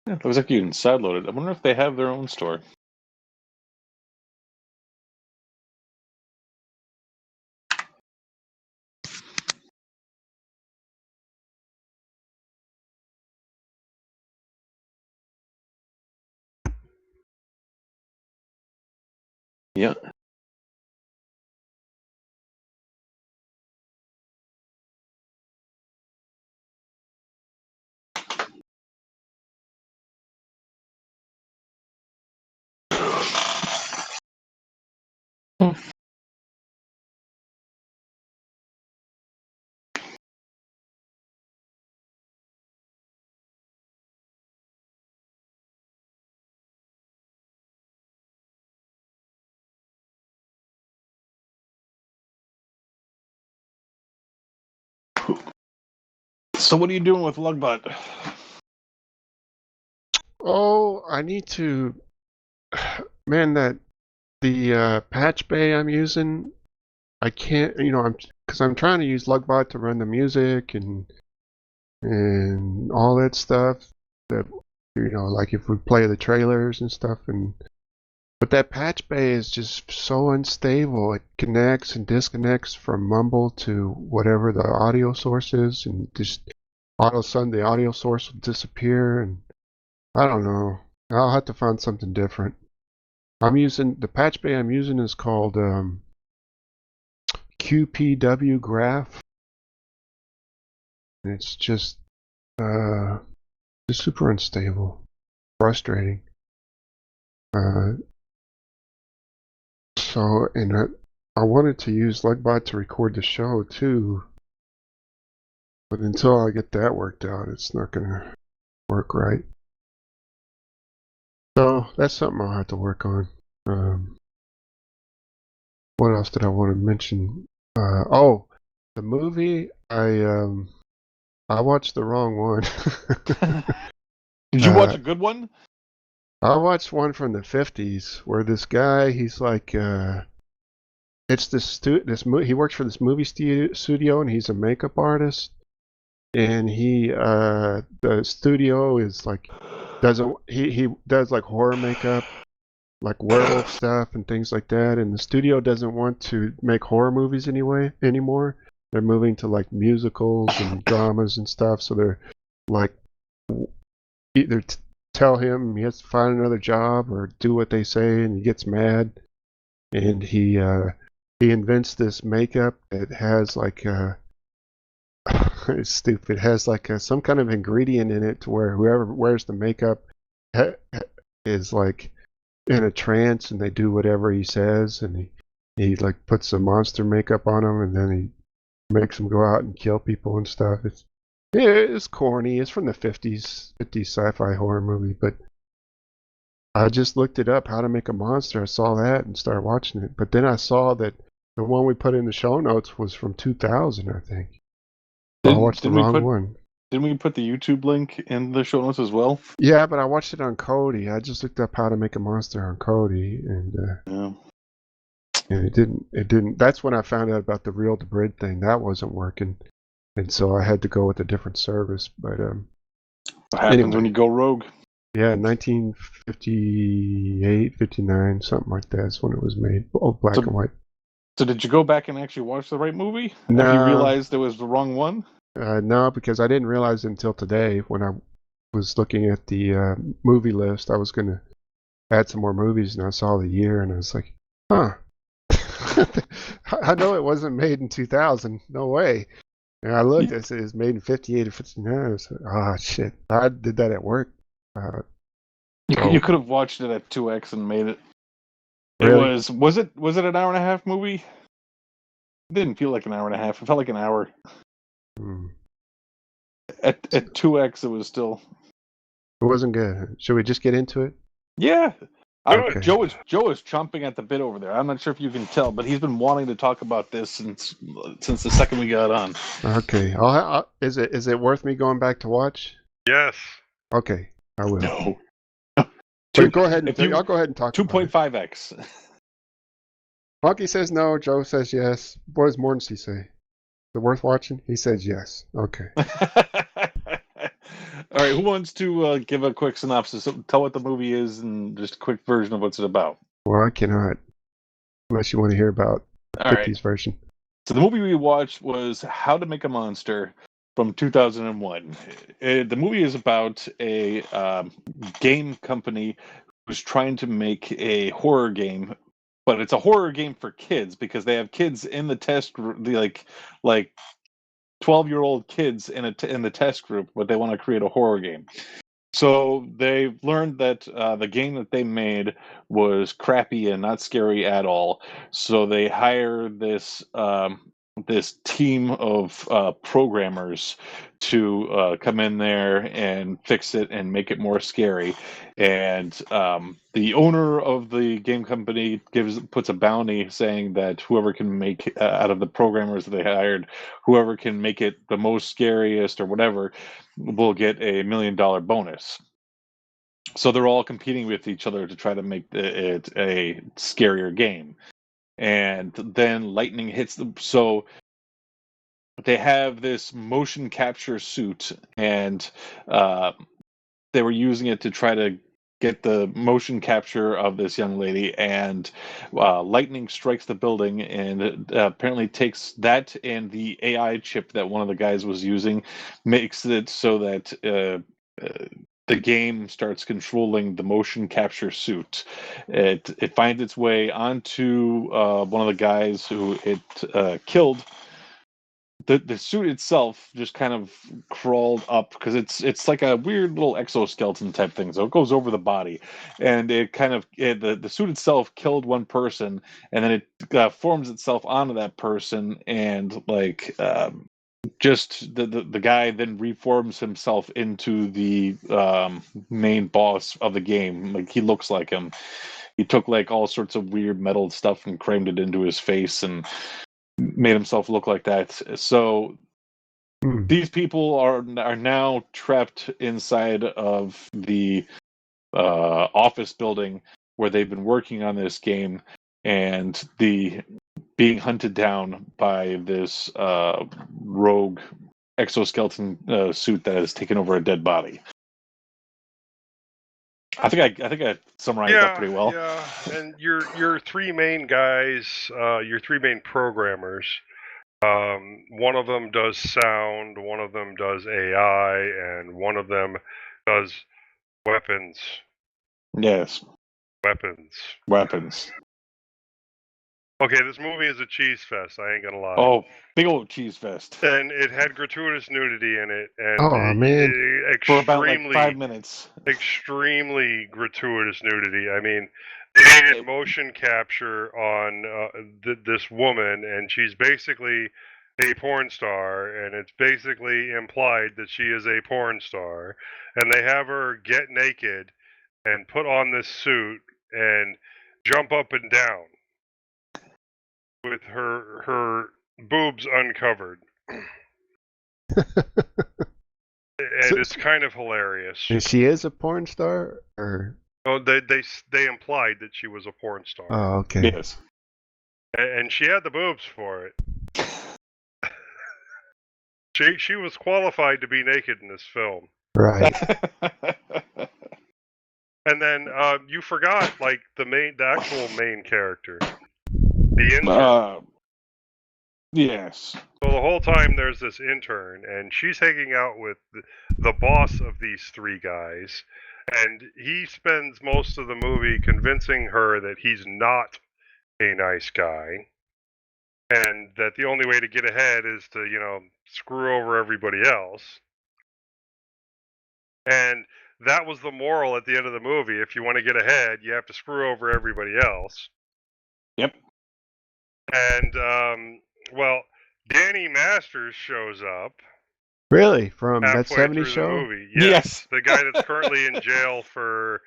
Yeah, it looks like you can sideload it. I wonder if they have their own store. Yeah. So what are you doing with Lugbot? Oh, I need to. Man, the patch bay I'm using, I can't. Because I'm trying to use Lugbot to run the music and all that stuff. That like if we play the trailers and stuff, but that patch bay is just so unstable. It connects and disconnects from mumble to whatever the audio source is, and just all of a sudden the audio source will disappear, and I don't know. I'll have to find something different. I'm using the patch bay I'm using is called QPW Graph, and it's just super unstable, frustrating. So, and I wanted to use Lugbot to record the show too, but until I get that worked out, it's not gonna work right. So that's something I'll have to work on. What else did I want to mention? Oh, the movie. I watched the wrong one. Did you watch a good one? I watched one from the 50s where this guy, he's like, it's he works for this movie studio and he's a makeup artist, and the studio is like he does like horror makeup, like werewolf stuff and things like that, and the studio doesn't want to make horror movies anymore. They're moving to like musicals and dramas and stuff, so they're like either tell him he has to find another job or do what they say, and he gets mad, and he invents this makeup that has like it's stupid. It has like some kind of ingredient in it to where whoever wears the makeup is like in a trance, and they do whatever he says, and he like puts some monster makeup on them, and then he makes them go out and kill people and stuff. It's corny. It's from the 50s sci-fi horror movie, but I just looked it up, how to make a monster. I saw that and started watching it. But then I saw that The one we put in the show notes was from 2000, I think. I Didn't- watched the didn't we wrong put- one. Didn't we put the YouTube link in the show notes as well? Yeah, but I watched it on Kodi. I just looked up how to make a monster on Kodi, and Yeah. it didn't. That's when I found out about the reel to brid thing. That wasn't working, and so I had to go with a different service. But What happens Anyway. when you go rogue? yeah, 1958, 59, something like that is when it was made. Oh, black So- and white. So did you go back and actually watch the right movie? After No. you realized it was the wrong one? No, because I didn't realize it until today when I was looking at the movie list. I was going to add some more movies, and I saw the year, and I was like, huh. I know it wasn't made in 2000. No way. And I looked, it was made in 58 or 59. I was like, oh, shit. I did that at work. You could have watched it at 2x and made it. Really? Was it an hour and a half movie? It didn't feel like an hour and a half. It felt like an hour. Hmm. At 2x, it was still. It wasn't good. Should we just get into it? Yeah. Okay. Joe is chomping at the bit over there. I'm not sure if you can tell, but he's been wanting to talk about this since the second we got on. Okay. Is it worth me going back to watch? Yes. Okay, I will. No. But go ahead. if you- I'll go ahead and talk. about it. 2.5x. Honky says no. Joe says yes. What does Mortensen say? Is it worth watching? He says yes. Okay. All right, who wants to give a quick synopsis? Tell what the movie is and just a quick version of what's it about. Well, I cannot, unless you want to hear about the All right. 50s version. So the movie we watched was How to Make a Monster from 2001. The movie is about a game company who's trying to make a horror game, but it's a horror game for kids because they have kids in the test group, like 12-year-old kids in the test group, but they want to create a horror game. So they've learned that the game that they made was crappy and not scary at all. So they hire this team of programmers to come in there and fix it and make it more scary. And the owner of the game company puts a bounty saying that whoever can make out of the programmers that they hired, whoever can make it the most scariest or whatever, will get $1 million bonus. So they're all competing with each other to try to make it a scarier game. And then lightning hits them. So they have this motion capture suit, and they were using it to try to get the motion capture of this young lady, and lightning strikes the building, and it apparently takes that and the AI chip that one of the guys was using, makes it so that the game starts controlling the motion capture suit. It finds its way onto one of the guys who it killed. The suit itself just kind of crawled up because it's like a weird little exoskeleton type thing, so it goes over the body, and the suit itself killed one person, and then it forms itself onto that person, and just the guy then reforms himself into the main boss of the game. Like, he looks like him. He took like all sorts of weird metal stuff and crammed it into his face and made himself look like that. So these people are now trapped inside of the office building where they've been working on this game, and being hunted down by this rogue exoskeleton suit that has taken over a dead body. I think I summarized that pretty well. Yeah, and your three main guys, your three main programmers, one of them does sound, one of them does AI, and one of them does weapons. Yes, Weapons. Okay, this movie is a cheese fest, I ain't gonna lie. Oh, big old cheese fest. And it had gratuitous nudity in it, and Oh, man. For about like 5 minutes. Extremely gratuitous nudity. I mean, they did motion capture on this woman, and she's basically a porn star, and it's basically implied that she is a porn star. And they have her get naked and put on this suit and jump up and down. with her boobs uncovered. And it's kind of hilarious. And she is a porn star, or Oh, they implied that she was a porn star. oh, okay, Yes. And she had the boobs for it. She was qualified to be naked in this film. right. And then you forgot like the actual main character, the intern. Yes. So the whole time there's this intern, and she's hanging out with the boss of these three guys, and he spends most of the movie convincing her that he's not a nice guy, and that the only way to get ahead is to, screw over everybody else. And that was the moral at the end of the movie. If you want to get ahead, you have to screw over everybody else. Yep. And, well, Danny Masters shows up. Really? From that Halfway 70s through show? the movie. Yes. The guy that's currently in jail for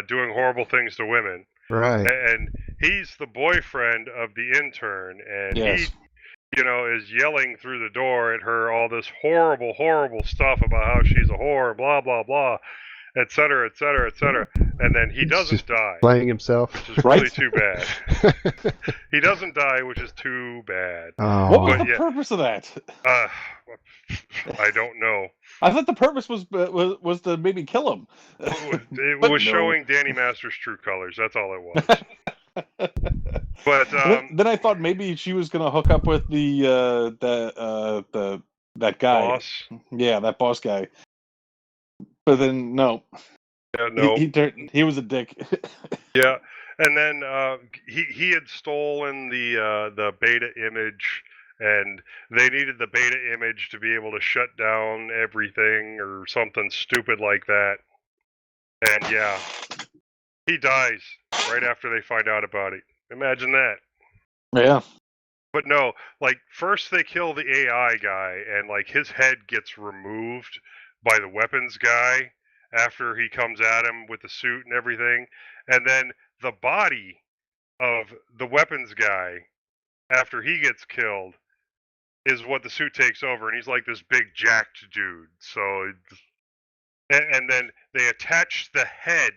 doing horrible things to women. Right. And he's the boyfriend of the intern, and Yes. he, is yelling through the door at her all this horrible, horrible stuff about how she's a whore, blah, blah, blah, et cetera, et cetera, et cetera. And then he He's doesn't just die, Playing himself. which is really too bad. He doesn't die, which is too bad. Oh. What was But the purpose of that? I don't know. I thought the purpose was to maybe kill him. It But was no. showing Danny Masters' true colors. That's all it was. But Then I thought maybe she was gonna hook up with that guy. boss. Yeah, that boss guy. But then no. Yeah, no. He was a dick. Yeah, and then he had stolen the beta image, and they needed the beta image to be able to shut down everything or something stupid like that. And yeah, he dies right after they find out about it. Imagine that. Yeah. But no, like first they kill the AI guy, and like his head gets removed by the weapons guy after he comes at him with the suit and everything, and then the body of the weapons guy after he gets killed is what the suit takes over, and he's like this big jacked dude. So, and then they attach the head,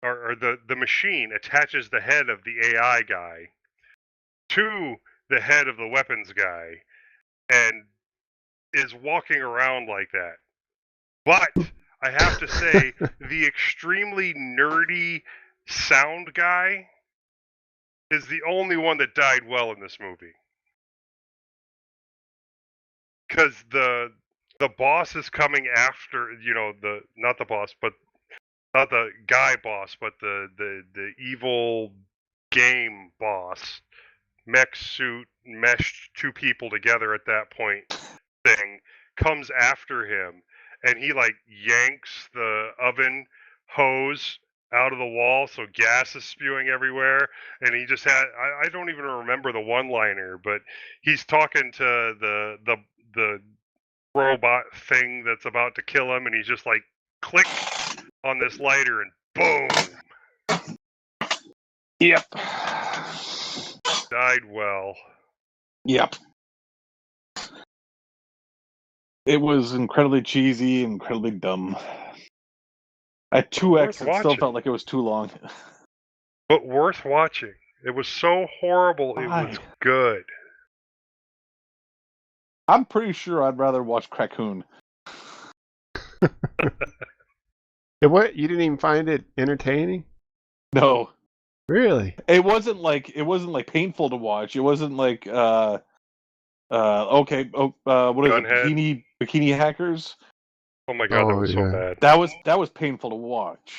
or the machine attaches the head of the AI guy to the head of the weapons guy, and is walking around like that. But I have to say, the extremely nerdy sound guy is the only one that died well in this movie. Because the boss is coming after, not the boss, but not the guy boss, but the evil game boss, mech suit, meshed two people together at that point thing, comes after him, and he like yanks the oven hose out of the wall, so gas is spewing everywhere, and he just had I don't even remember the one-liner, but he's talking to the robot thing that's about to kill him, and he's just like click on this lighter and boom. Yep. Died well. Yep. It was incredibly cheesy, incredibly dumb. At 2x, it still watching. felt like it was too long. But worth watching. It was so horrible, it was good. I'm pretty sure I'd rather watch Crackoon. What? You didn't even find it entertaining? No. Really? It wasn't like painful to watch. It wasn't like what is Gunhead? it? Bikini Hackers? Oh my god, that was so bad. That was painful to watch.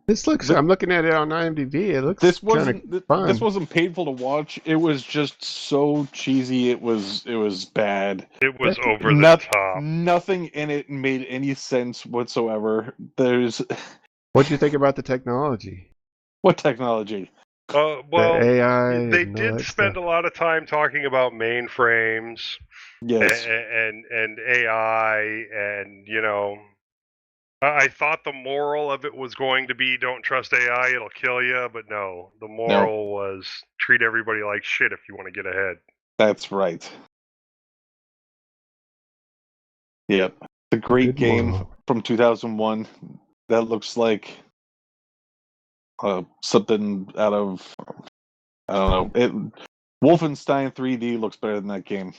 This looks. I'm looking at it on IMDb. It looks. This wasn't. Fun. This wasn't painful to watch. It was just so cheesy. It was bad. It was over the top. Nothing in it made any sense whatsoever. What do you think about the technology? What technology? Well, the AI. They did spend a lot of time talking about mainframes. Yes. And AI, and I thought the moral of it was going to be don't trust AI, it'll kill you, but no, the moral was treat everybody like shit if you want to get ahead. That's right. Yep. The great Good game world. from 2001 that looks like something out of, I don't know. Wolfenstein 3D looks better than that game.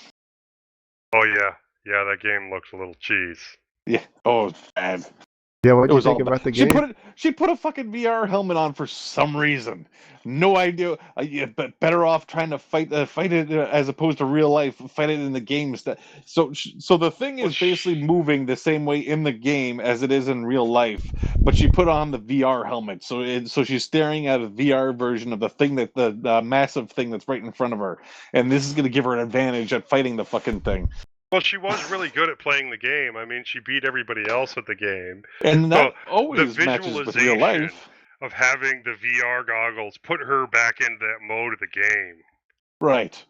Oh yeah, yeah, that game looks a little cheese. Yeah. Oh, it's bad. Yeah, what It do you was all think about the she game? put a fucking VR helmet on for some reason. No idea. But better off trying to fight it as opposed to real life. Fight it in the games. So the thing is basically moving the same way in the game as it is in real life. But she put on the VR helmet, so she's staring at a VR version of the thing the massive thing that's right in front of her, and this is going to give her an advantage at fighting the fucking thing. Well, she was really good at playing the game. I mean, she beat everybody else at the game. And that So, always the matches with real visualization life. of having the VR goggles put her back into that mode of the game. Right.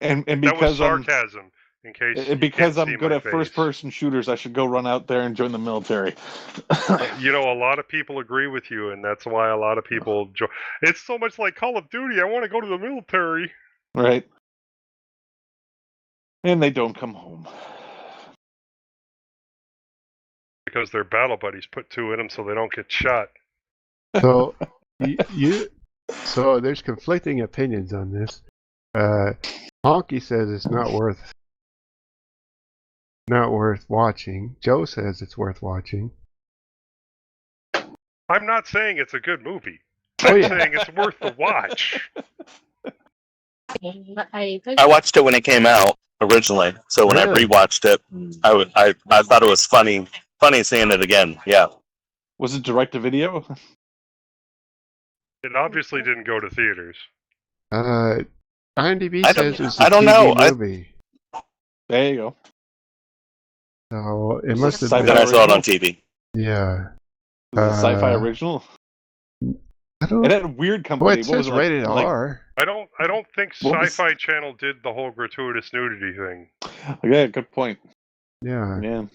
And That was because sarcasm, in case you because can't I'm see good my at face. first-person shooters, I should go run out there and join the military. You know, a lot of people agree with you, and that's why a lot of people join. It's so much like Call of Duty. I want to go to the military. Right. And they don't come home. Because their battle buddies put 2 in them so they don't get shot. So so there's conflicting opinions on this. Honky says it's not worth watching. Joe says it's worth watching. I'm not saying it's a good movie. Oh, I'm yeah. saying it's worth the watch. I watched it when it came out originally, so when I Really? rewatched it, I thought it was funny seeing it again. Yeah. Was it direct-to-video? It obviously didn't go to theaters. IMDb I says don't- it's a I don't TV know. movie. There you go. So it Was must it have Then been. I saw it original? on TV. Yeah. Was it a sci-fi original? I don't. It had a weird company. Well, it What says was it, rated R. I don't think What was- Sci-Fi Channel did the whole gratuitous nudity thing. Yeah, good point. Yeah. Yeah.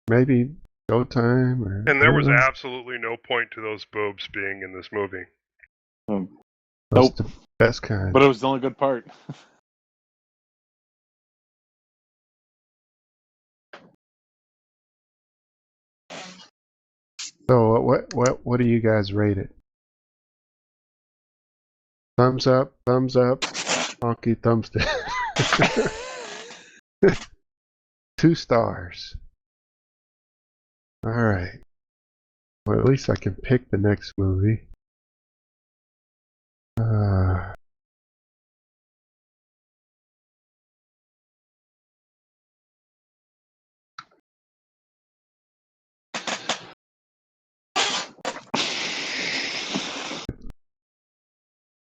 Maybe Showtime or. And there I was don't know. absolutely no point to those boobs being in this movie. That's Nope. the best kind. But it was the only good part. So what do you guys rate it? Thumbs up, honky thumbs down. 2 stars. All right. Well, at least I can pick the next movie.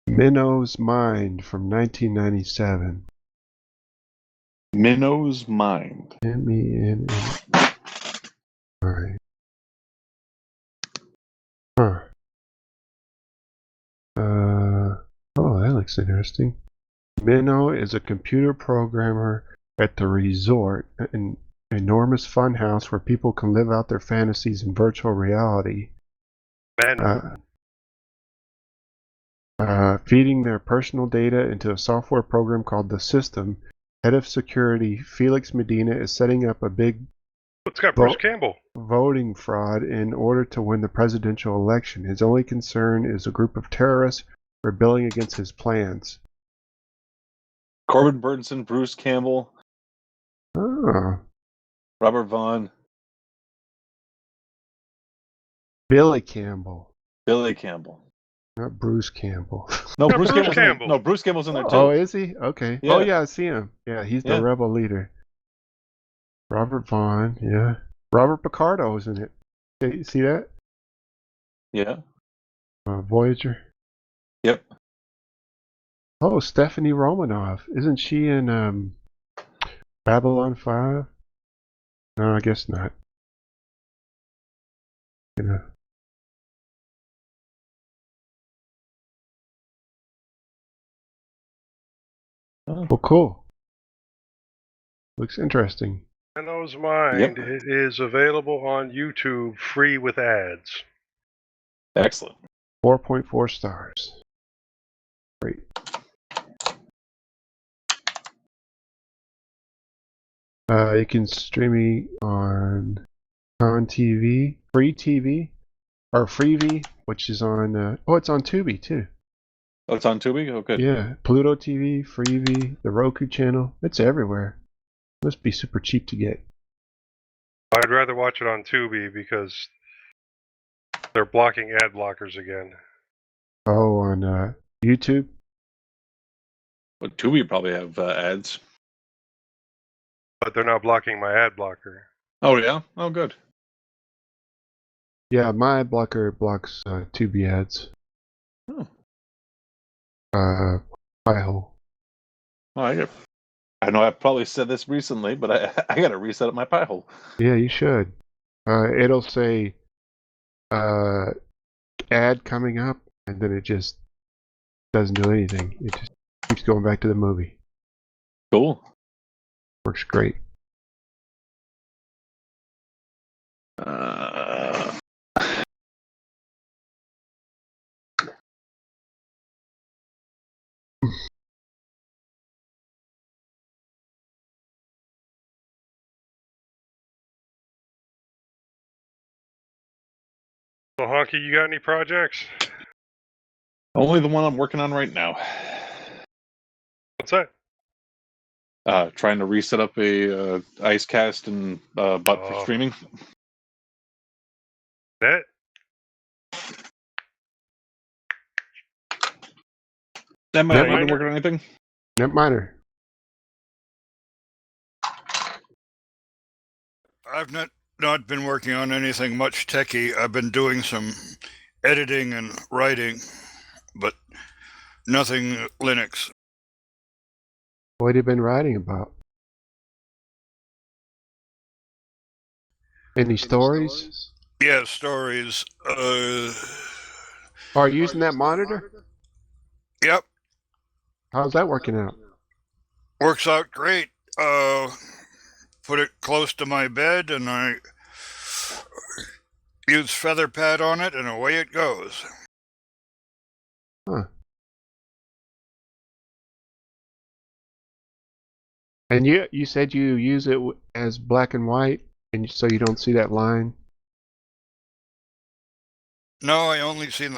Menos Mind from 1997. Minnows Mind. M-E-N-N. All right. Huh. Oh, that looks interesting. Menno is a computer programmer at the resort, an enormous funhouse where people can live out their fantasies in virtual reality. Feeding their personal data into a software program called The System. Head of security Felix Medina is setting up a big It's got Bruce Campbell. voting fraud in order to win the presidential election. His only concern is a group of terrorists rebelling against his plans. Corbin Burnson, Bruce Campbell, Oh, Robert Vaughn, Billy Campbell, Billy Campbell. not Bruce Campbell. No, No, Bruce Bruce Campbell's Campbell. In there. No, Bruce Campbell's in there too. Oh, is he? Okay. Yeah. Oh, yeah, I see him. Yeah, he's the Yeah. rebel leader. Robert Vaughn, yeah. Robert Picardo is in it. Okay, see that? Yeah. Voyager. Yep. Oh, Stephanie Romanoff. Isn't she in Babylon 5? No, I guess not. You know. Oh. Well, cool. Looks interesting. Menno's Mind. Yep. It is available on YouTube, free with ads. Excellent. 4.4 stars. You can stream me on TV, Free TV, or Freevee, which is on. It's on Tubi too. Oh, it's on Tubi? Oh, good. Yeah, Pluto TV, Freevee, the Roku channel. It's everywhere. Must be super cheap to get. I'd rather watch it on Tubi because they're blocking ad blockers again. Oh, on YouTube. But Tubi probably have ads. But they're not blocking my ad blocker. Oh, yeah? Oh, good. Yeah, my blocker blocks Tubi ads. Oh. Pi-hole. Oh, I know I've probably said this recently, but I got to reset up my Pi-hole. Yeah, you should. It'll say ad coming up, and then it just doesn't do anything. It just keeps going back to the movie. Cool. Works great. So, Honky, you got any projects? Only the one I'm working on right now. What's that? Trying to reset up a IceCast and butt for streaming. Net? Am I Netminer? been working on anything? Netminer. I've not been working on anything much techie. I've been doing some editing and writing, but nothing Linux. What have you been writing about? Any stories? Yeah, stories. Are you using that monitor? Yep, How's that working out? works out great. Put it close to my bed, and I use feather pad on it, and away it goes. Huh. And you said you use it as black and white, and so you don't see that line? No, I only see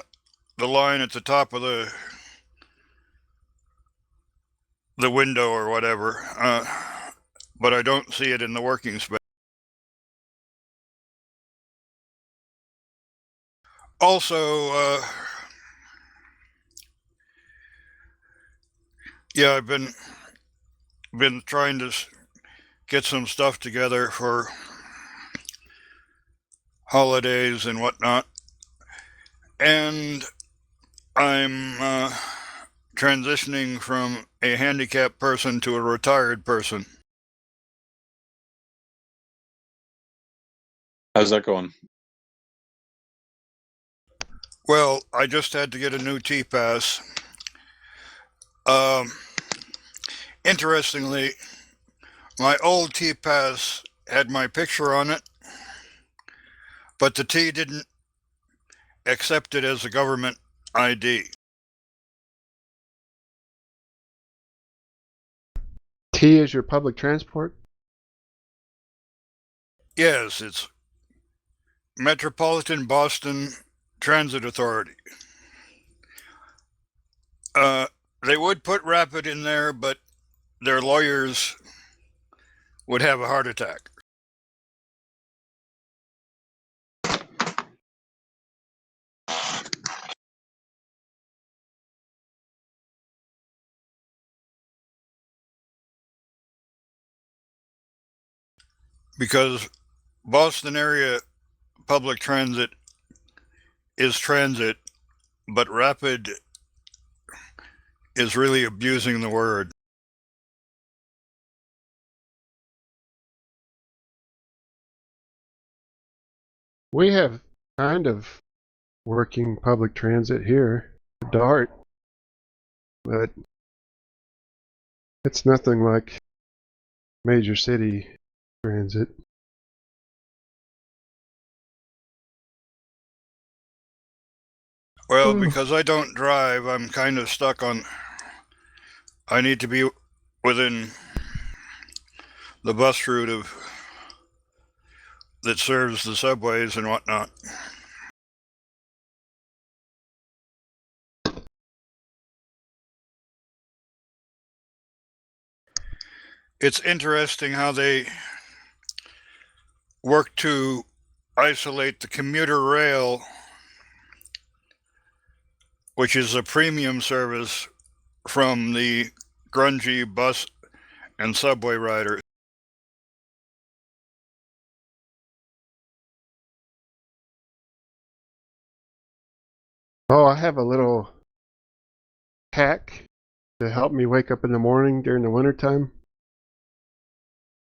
the line at the top of the window or whatever, but I don't see it in the working space. Also, yeah, I've been trying to get some stuff together for holidays and whatnot, and I'm transitioning from a handicapped person to a retired person. How's that going? Well, I just had to get a new T-Pass. Interestingly, my old T-Pass had my picture on it, but the T didn't accept it as a government ID. T is your public transport? Yes, it's Metropolitan Boston Transit Authority. They would put Rapid in there, but their lawyers would have a heart attack. Because Boston area public transit is transit, but Rapid is really abusing the word. We have kind of working public transit here, DART, but it's nothing like major city transit. Well, because I don't drive, I'm kind of stuck on, I need to be within the bus route that serves the subways and whatnot. It's interesting how they work to isolate the commuter rail, which is a premium service, from the grungy bus and subway riders. Oh, I have a little hack to help me wake up in the morning during the wintertime.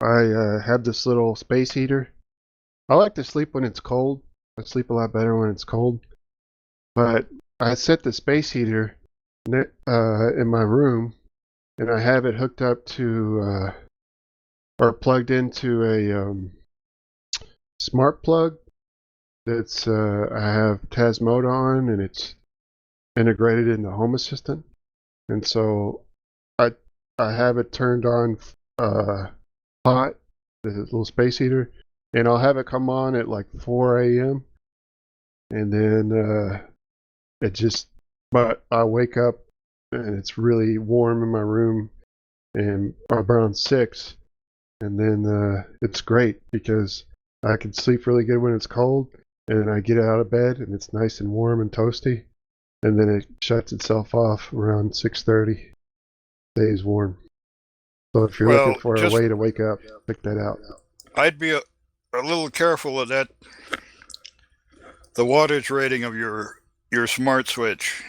I have this little space heater. I like to sleep when it's cold. I sleep a lot better when it's cold. But I set the space heater in my room, and I have it hooked up to or plugged into a smart plug. That's I have TAS mode on, and it's integrated in the Home Assistant, and so I have it turned on hot, the little space heater, and I'll have it come on at like 4 a.m. and then but I wake up and it's really warm in my room and around 6, and then it's great because I can sleep really good when it's cold, and I get out of bed and it's nice and warm and toasty, and then it shuts itself off around 6:30. Stays warm. So if you're looking for a way to wake up, pick that out. I'd be a little careful with that. The wattage rating of your smart switch.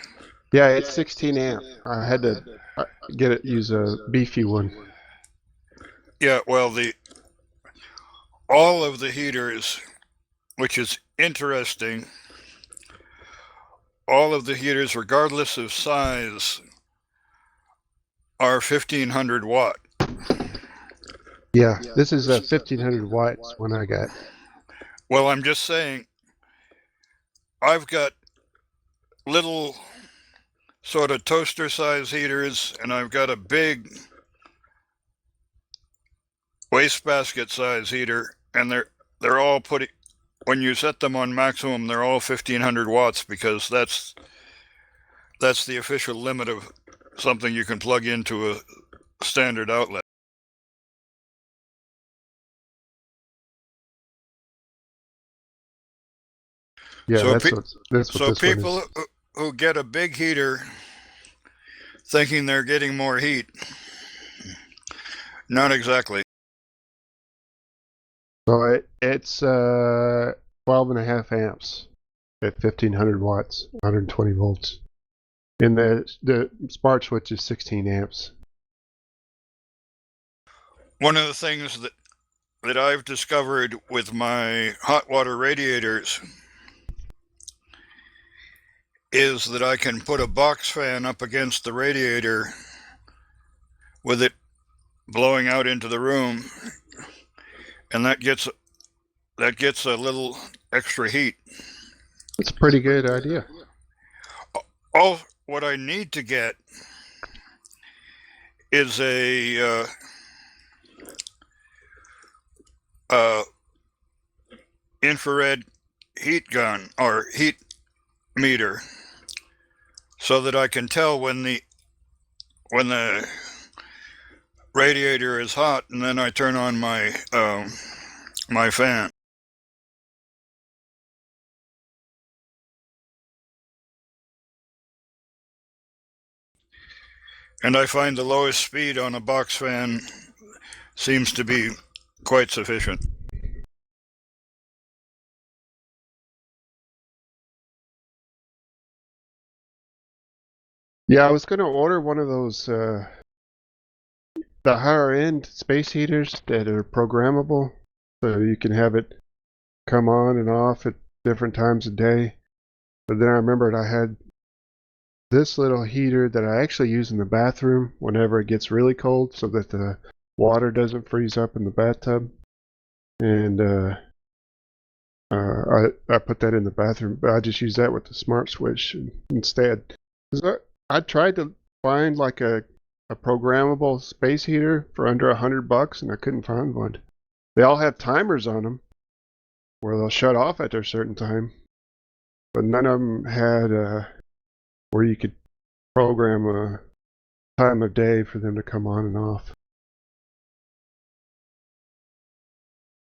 Yeah, it's 16 amp. I had to use a beefy one. Yeah, well, all of the heaters, which is interesting, all of the heaters, regardless of size, are 1500 watt. Yeah, this is a 1500 watts one I got. Well, I'm just saying, I've got little sort of toaster size heaters, and I've got a big wastebasket size heater, and they're all when you set them on maximum, they're all 1500 watts, because that's the official limit of something you can plug into a standard outlet. Yeah, so that's what this people one is. who get a big heater thinking they're getting more heat, not exactly. So it's 12.5 amps at 1500 watts, 120 volts. And the smart switch is 16 amps. One of the things that I've discovered with my hot water radiators is that I can put a box fan up against the radiator with it blowing out into the room, and that gets a little extra heat. It's a pretty good idea. All what I need to get is a infrared heat gun or heat meter, so that I can tell when the radiator is hot, and then I turn on my my fan. And I find the lowest speed on a box fan seems to be quite sufficient. Yeah, I was going to order one of those, the higher end space heaters that are programmable, so you can have it come on and off at different times of day. But then I remembered I had this little heater that I actually use in the bathroom whenever it gets really cold, so that the water doesn't freeze up in the bathtub. And I put that in the bathroom, but I just use that with the smart switch instead. I tried to find like a a programmable space heater for under $100, and I couldn't find one. They all have timers on them where they'll shut off at a certain time, but none of them had where you could program a time of day for them to come on and off.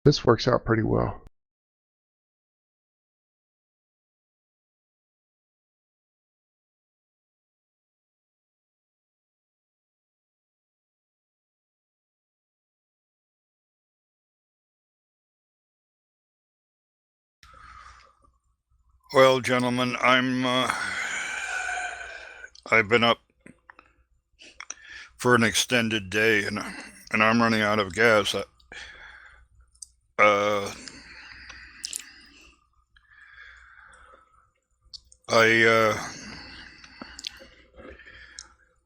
This works out pretty well. Well, gentlemen, I've been up for an extended day, and I'm running out of gas. I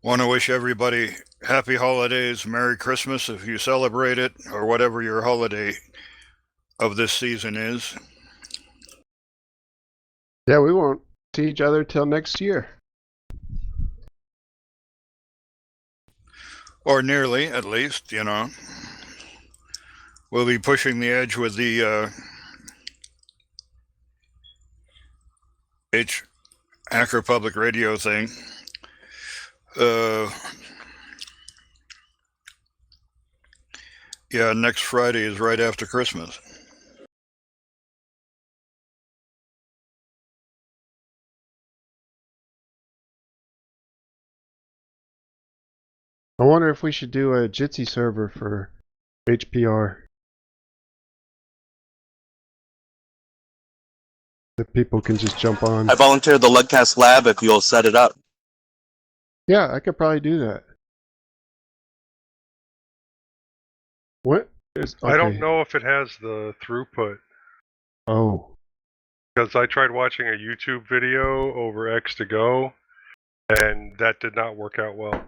want to wish everybody happy holidays, Merry Christmas if you celebrate it, or whatever your holiday of this season is. Yeah, we won't see each other till next year. Or nearly, at least, you know. We'll be pushing the edge with the Hacker Public Radio thing. Yeah, next Friday is right after Christmas. I wonder if we should do a Jitsi server for HPR. That people can just jump on. I volunteered the Lugcast Lab if you'll set it up. Yeah, I could probably do that. What is? Okay. I don't know if it has the throughput. Oh. Because I tried watching a YouTube video over X2Go, and that did not work out well.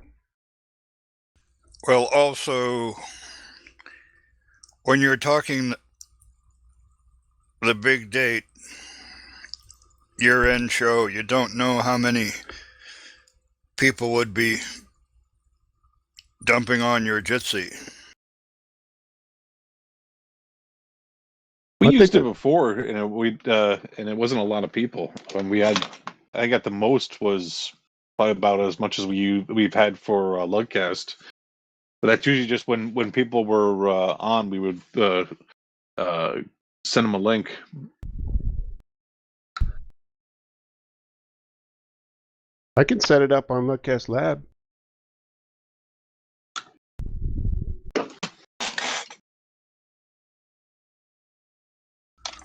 Well, also, when you're talking the big date, year-end show, you don't know how many people would be dumping on your Jitsi. We I used think it before, and it wasn't a lot of people. When we had, I got the most was probably about as much as we've had for Lugcast. But that's usually just when people were on, we would send them a link. I can set it up on Lugcast Lab.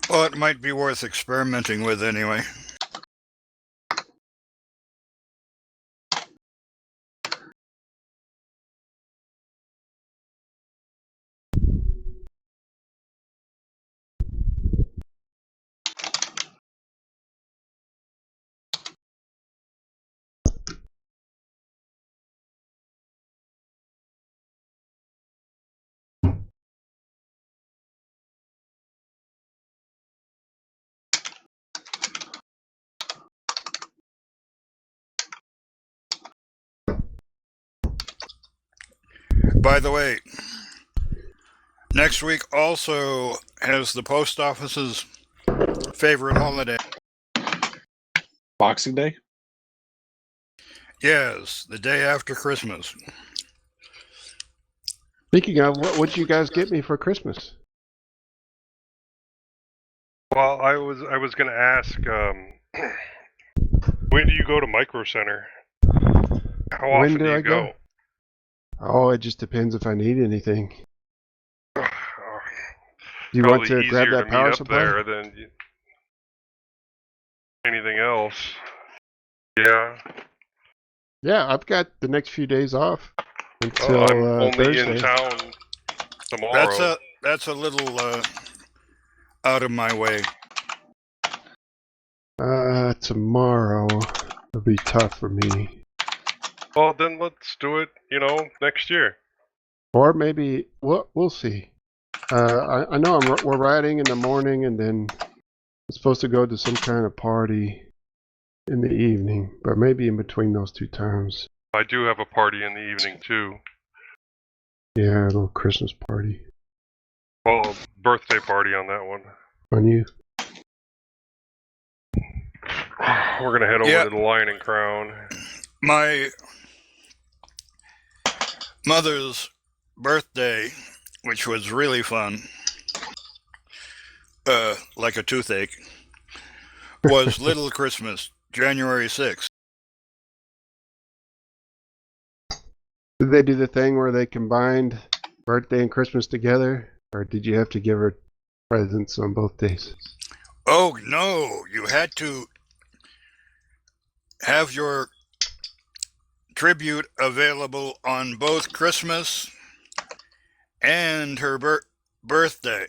Well, it might be worth experimenting with anyway. By the way, next week also has the post office's favorite holiday. Boxing Day? Yes, the day after Christmas. Speaking of, what'd you guys get me for Christmas? Well, I was going to ask, when do you go to Micro Center? How often do you go? Oh, it just depends if I need anything. Do you Probably want to grab easier that to power meet up supply? there than anything else. Yeah. Yeah, I've got the next few days off until I'm only Thursday. in town tomorrow. That's a little out of my way. Tomorrow will be tough for me. Well, then let's do it, next year. Or maybe we'll see. I know we're riding in the morning, and then I'm supposed to go to some kind of party in the evening, but maybe in between those two times. I do have a party in the evening too. Yeah, a little Christmas party. Well, birthday party on that one. On you? We're gonna head over Yeah. to the Lion and Crown. My mother's birthday, which was really fun, like a toothache, was Little Christmas, January 6th. Did they do the thing where they combined birthday and Christmas together? Or did you have to give her presents on both days? Oh, no, you had to have your tribute available on both Christmas and her birthday.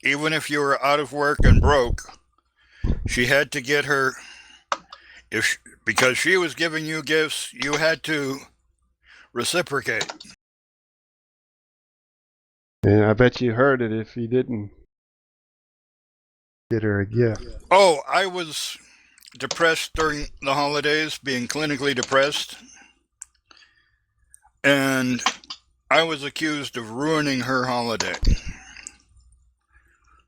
Even if you were out of work and broke, she had to get her, because she was giving you gifts, you had to reciprocate. And I bet you heard it if you didn't get her a gift. Oh, I was depressed during the holidays, being clinically depressed, and I was accused of ruining her holiday.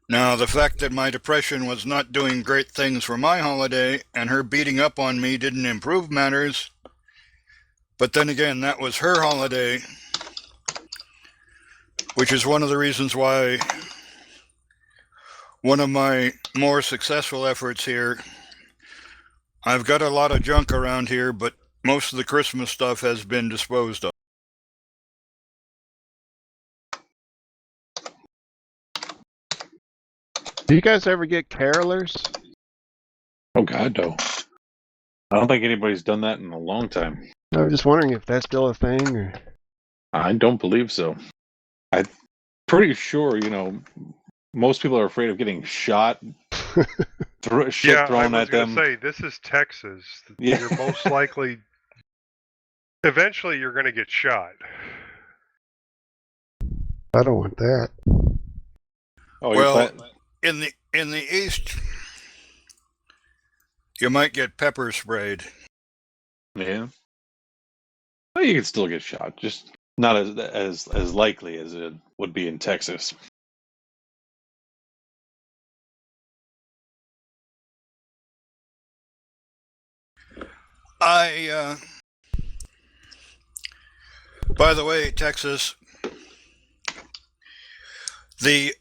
Now, the fact that my depression was not doing great things for my holiday and her beating up on me didn't improve matters, but then again, that was her holiday, which is one of the reasons why one of my more successful efforts here, I've got a lot of junk around here, but most of the Christmas stuff has been disposed of. Do you guys ever get carolers? Oh God, no. I don't think anybody's done that in a long time. I'm just wondering if that's still a thing. Or... I don't believe so. I'm pretty sure, most people are afraid of getting shot, shit thrown I at was gonna them. say this is Texas. Yeah. You're most likely, eventually, you're gonna get shot. I don't want that. Oh, Well, in the East, you might get pepper sprayed. yeah. Well, you could still get shot, just not as likely as it would be in Texas. By the way, Texas, the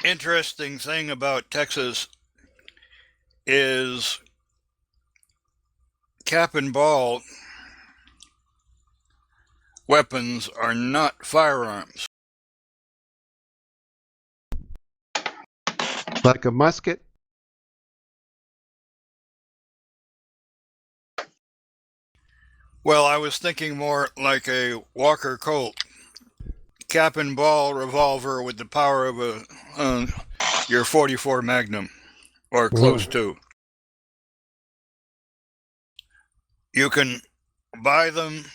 interesting thing about Texas is cap and ball weapons are not firearms. Like a musket? Well, I was thinking more like a Walker Colt. Cap and ball revolver with the power of your 44 Magnum, or close to. You can buy them.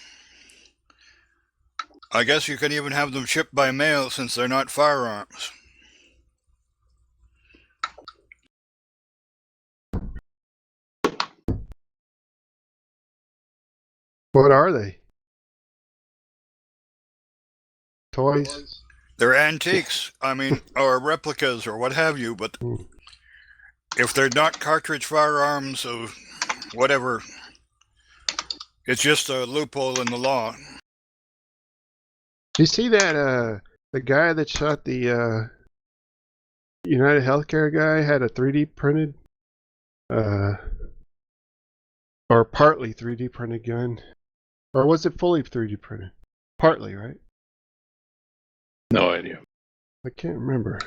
I guess you can even have them shipped by mail since they're not firearms. What are they? Toys? They're antiques, or replicas or what have you, but if they're not cartridge firearms of whatever, it's just a loophole in the law. Do you see that the guy that shot the United Healthcare guy had a 3D printed or partly 3D printed gun? Or was it fully 3D printed? Partly, right? No idea. I can't remember.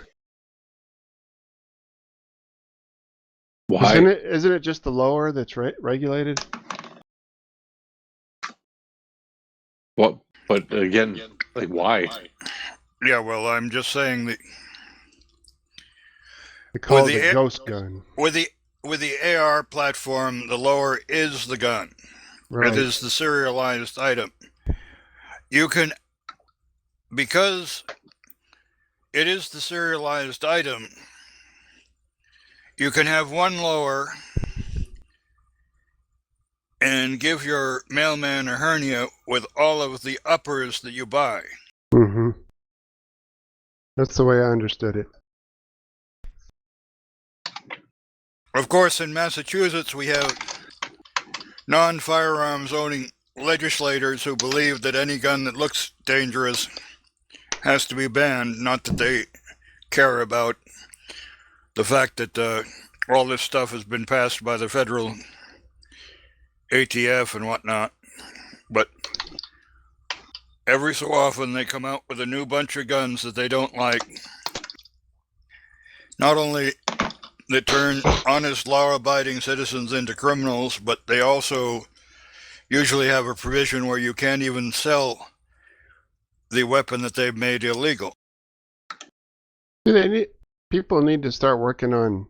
Why? Isn't it just the lower that's regulated? Well, but again, like why? Yeah, well, I'm just saying that They call it the ghost gun. with the AR platform, the lower is the gun. Right. It is the serialized item. You can, because it is the serialized item, you can have one lower and give your mailman a hernia with all of the uppers that you buy. Mm-hmm. That's the way I understood it. Of course, in Massachusetts, we have non-firearms owning legislators who believe that any gun that looks dangerous has to be banned, not that they care about the fact that all this stuff has been passed by the federal ATF and whatnot. But every so often they come out with a new bunch of guns that they don't like. Not only that turn honest, law-abiding citizens into criminals, but they also usually have a provision where you can't even sell the weapon that they've made illegal. People need to start working on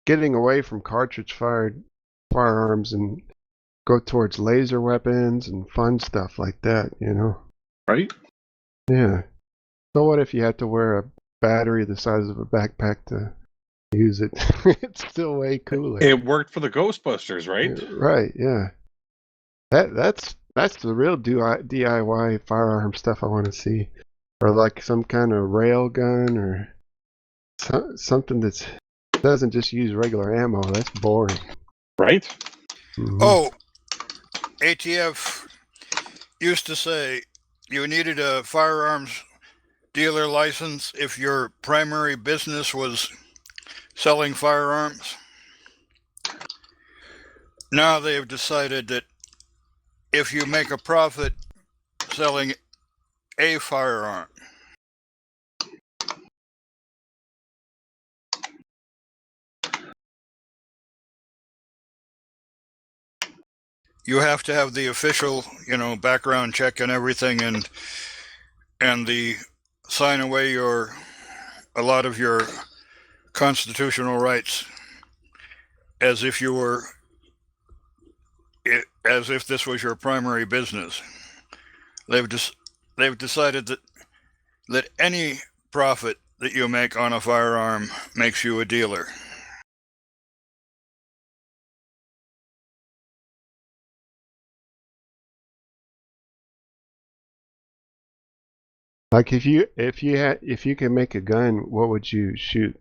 getting away from cartridge-fired firearms and go towards laser weapons and fun stuff like that, you know? Right? Yeah. So what if you had to wear a battery the size of a backpack to use it? It's still way cooler. It worked for the Ghostbusters, right? Right, yeah. That's the real DIY firearm stuff I want to see. Or like some kind of rail gun or something that doesn't just use regular ammo. That's boring. Right? Mhm. Oh, ATF used to say you needed a firearms dealer license if your primary business was selling firearms. Now they've decided that if you make a profit selling a firearm, you have to have the official, background check and everything, and the sign away a lot of your constitutional rights as if this was your primary business. They've decided that any profit that you make on a firearm makes you a dealer. Like if you could make a gun, what would you shoot?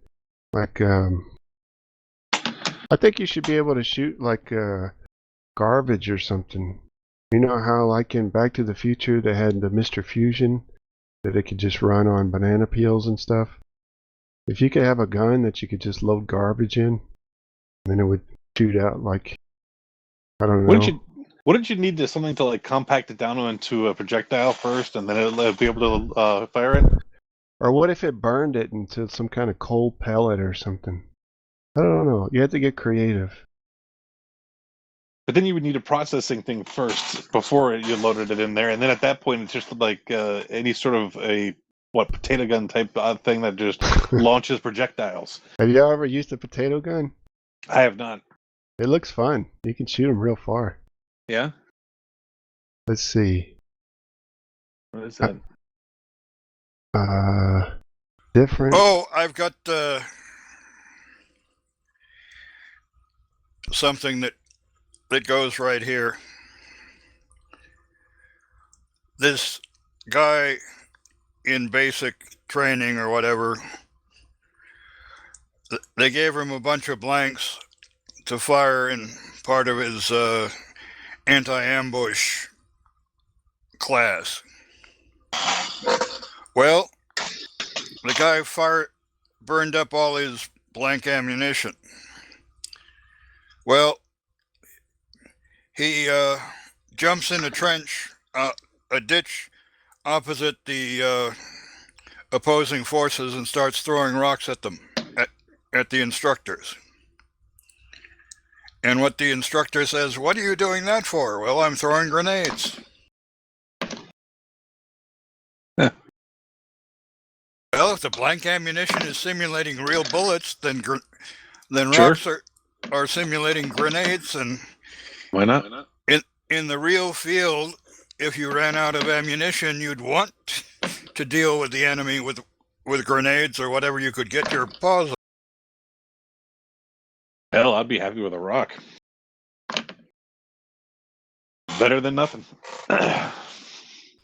Like I think you should be able to shoot like garbage or something. You know how like in Back to the Future they had the Mr. Fusion that it could just run on banana peels and stuff. If you could have a gun that you could just load garbage in, then it would shoot out like, I don't know. Wouldn't you need something to like compact it down into a projectile first, and then it'll be able to fire it? Or what if it burned it into some kind of coal pellet or something? I don't know. You have to get creative. But then you would need a processing thing first before you loaded it in there, and then at that point it's just like any sort of a potato gun type thing that just launches projectiles. Have you ever used a potato gun? I have not. It looks fun. You can shoot them real far. Yeah. Let's see. What is that? Different. Oh, I've got something that goes right here. This guy in basic training or whatever, they gave him a bunch of blanks to fire in part of his anti-ambush class. Well, the guy burned up all his blank ammunition. Well, he jumps in a trench, a ditch opposite the opposing forces and starts throwing rocks at them, at the instructors. And what the instructor says, "What are you doing that for?" "Well, I'm throwing grenades." Well, if the blank ammunition is simulating real bullets, then rocks are simulating grenades, and Why not? in the real field, if you ran out of ammunition, you'd want to deal with the enemy with grenades or whatever you could get your paws on. Hell, I'd be happy with a rock. Better than nothing.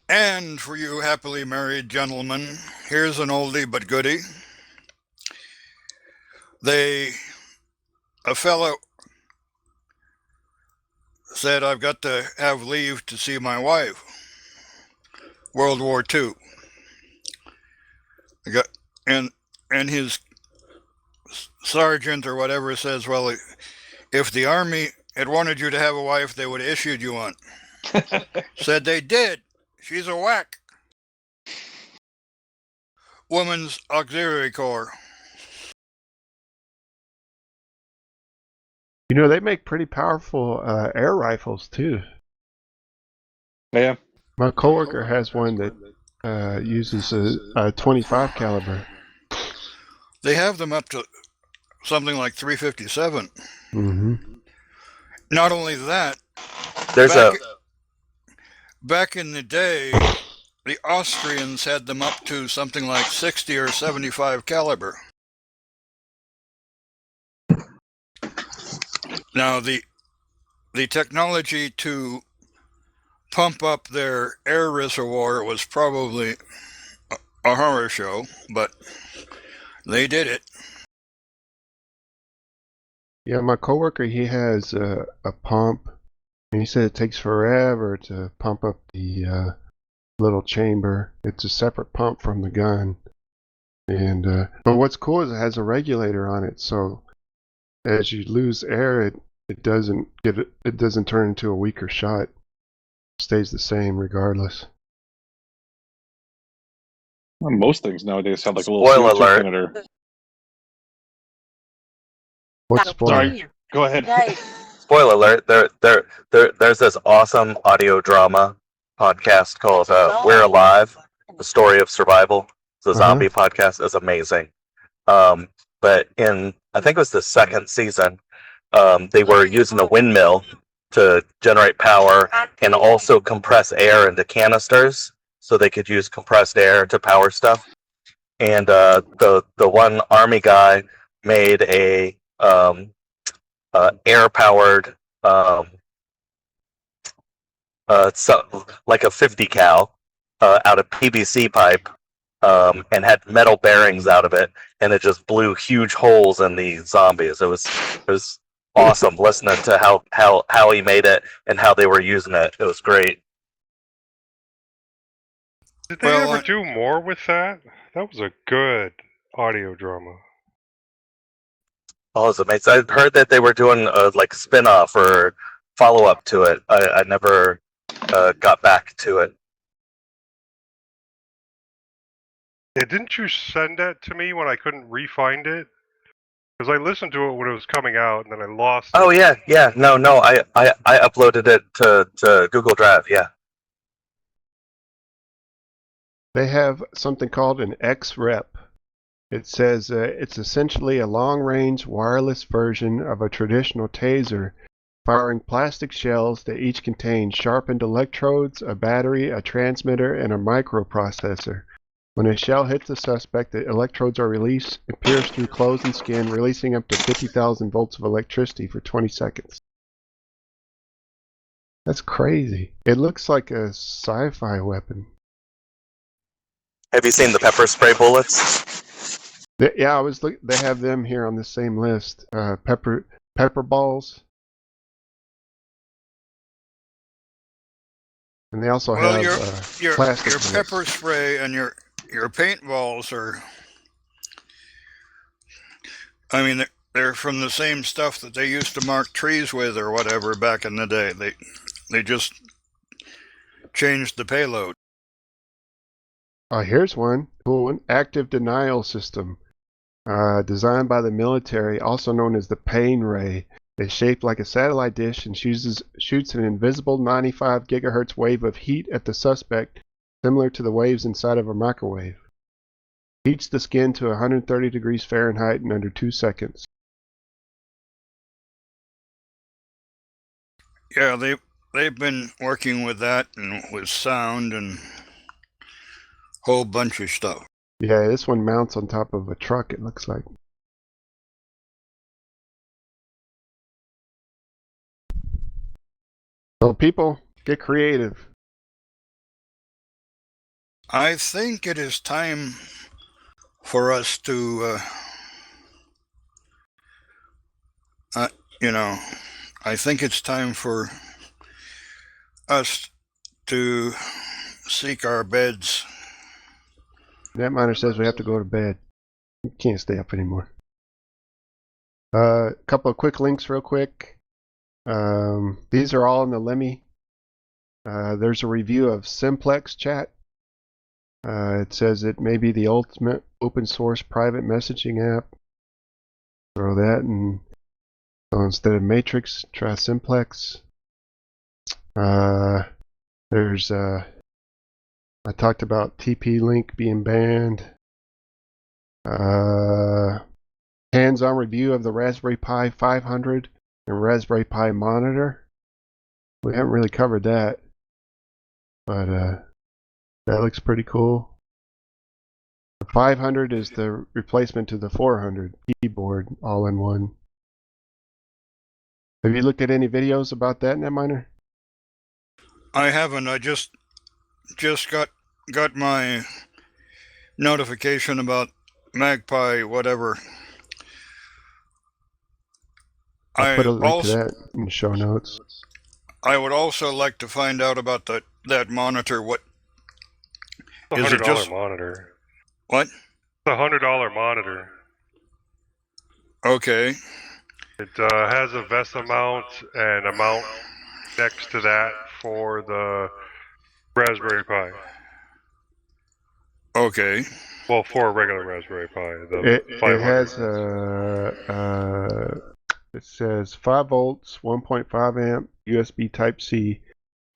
And for you happily married gentlemen, here's an oldie but goodie. A fellow said, I've got to have leave to see my wife. World War II. And his sergeant or whatever says, well, if the army had wanted you to have a wife, they would have issued you one. Said they did. She's a whack. Women's Auxiliary Corps. You know, they make pretty powerful air rifles, too. Yeah. My coworker has one that uses a 25 caliber. They have them up to something like 357. Mm-hmm. Not only that, There's back in the day, the Austrians had them up to something like 60 or 75 caliber. Now, the technology to pump up their air reservoir was probably a horror show, but they did it. Yeah, my coworker, he has a pump, and he said it takes forever to pump up the little chamber. It's a separate pump from the gun. And but what's cool is it has a regulator on it, so as you lose air, it doesn't turn into a weaker shot. It stays the same regardless. Well, most things nowadays have like a little Spoiler CO2 alert. emitter. What's spoiler? Sorry, go ahead. spoiler alert. There's this awesome audio drama podcast called "We're Alive: The Story of Survival." It's a zombie podcast. It's amazing. But in I think it was the second season, they were using a windmill to generate power and also compress air into canisters, so they could use compressed air to power stuff. And the one army guy made a air powered like a 50 cal out of PVC pipe, and had metal bearings out of it, and it just blew huge holes in the zombies. It was awesome listening to how he made it and how they were using it. It was great. Did they ever do more with that? That was a good audio drama. Oh, it's amazing. I heard that they were doing a like spin-off or follow-up to it. I never got back to it. Yeah, didn't you send that to me when I couldn't re-find it? Because I listened to it when it was coming out, and then I lost it. Oh yeah. No. I uploaded it to Google Drive. Yeah. They have something called an X-Rep. It says it's essentially a long-range wireless version of a traditional taser, firing plastic shells that each contain sharpened electrodes, a battery, a transmitter, and a microprocessor. When a shell hits the suspect, the electrodes are released and pierce through clothes and skin, releasing up to 50,000 volts of electricity for 20 seconds. That's crazy. It looks like a sci-fi weapon. Have you seen the pepper spray bullets? Yeah, they have them here on the same list. Pepper balls. And they also have your plastic pepper bullets. spray and your paintballs are, I mean, they're from the same stuff that they used to mark trees with or whatever back in the day. They just changed the payload. Here's one. Cool one. Active denial system. Designed by the military, also known as the pain ray. It's shaped like a satellite dish and shoots an invisible 95 gigahertz wave of heat at the suspect, similar to the waves inside of a microwave. Heats the skin to 130 degrees Fahrenheit in under 2 seconds. Yeah, they've been working with that and with sound and whole bunch of stuff. Yeah, this one mounts on top of a truck, it looks like. So people, Get creative. I think it is time for us to, I think it's time for us to seek our beds. That miner says we have to go to bed. We can't stay up anymore. Couple of quick links real quick. These are all in the Lemmy. There's a review of Simplex chat. It says it may be the ultimate open source private messaging app. Throw that, and so instead of Matrix, try Simplex. There's I talked about TP-Link being banned. Hands-on review of the Raspberry Pi 500 and Raspberry Pi monitor. We haven't really covered that, but that looks pretty cool. The 500 is the replacement to the 400 keyboard, all in one. Have you looked at any videos about that, Netminer? I haven't. I just got my notification about Magpie, whatever. I'll put a link to that in the show notes. I would also like to find out about that monitor. What It's is a it? $100 Just monitor. what? It's a $100 monitor. Okay. It has a VESA mount and a mount next to that for the Raspberry Pi. Okay. Well, for a regular Raspberry Pi. It 500. has it says 5 volts, 1.5 amp USB Type C,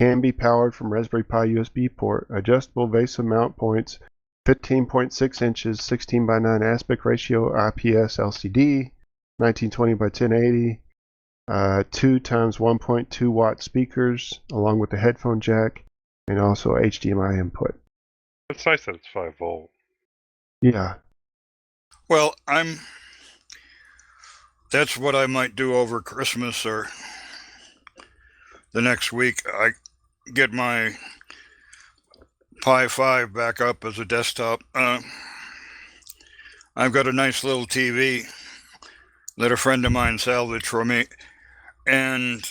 can be powered from Raspberry Pi USB port, adjustable VESA mount points, 15.6 inches, 16 by 9 aspect ratio IPS LCD, 1920 by 1080, 2 times 1.2 watt speakers, along with the headphone jack, and also HDMI input. It's nice that it's 5 volt. Yeah. Well, that's what I might do over Christmas or the next week. I get my Pi 5 back up as a desktop. I've got a nice little TV that a friend of mine salvaged for me. And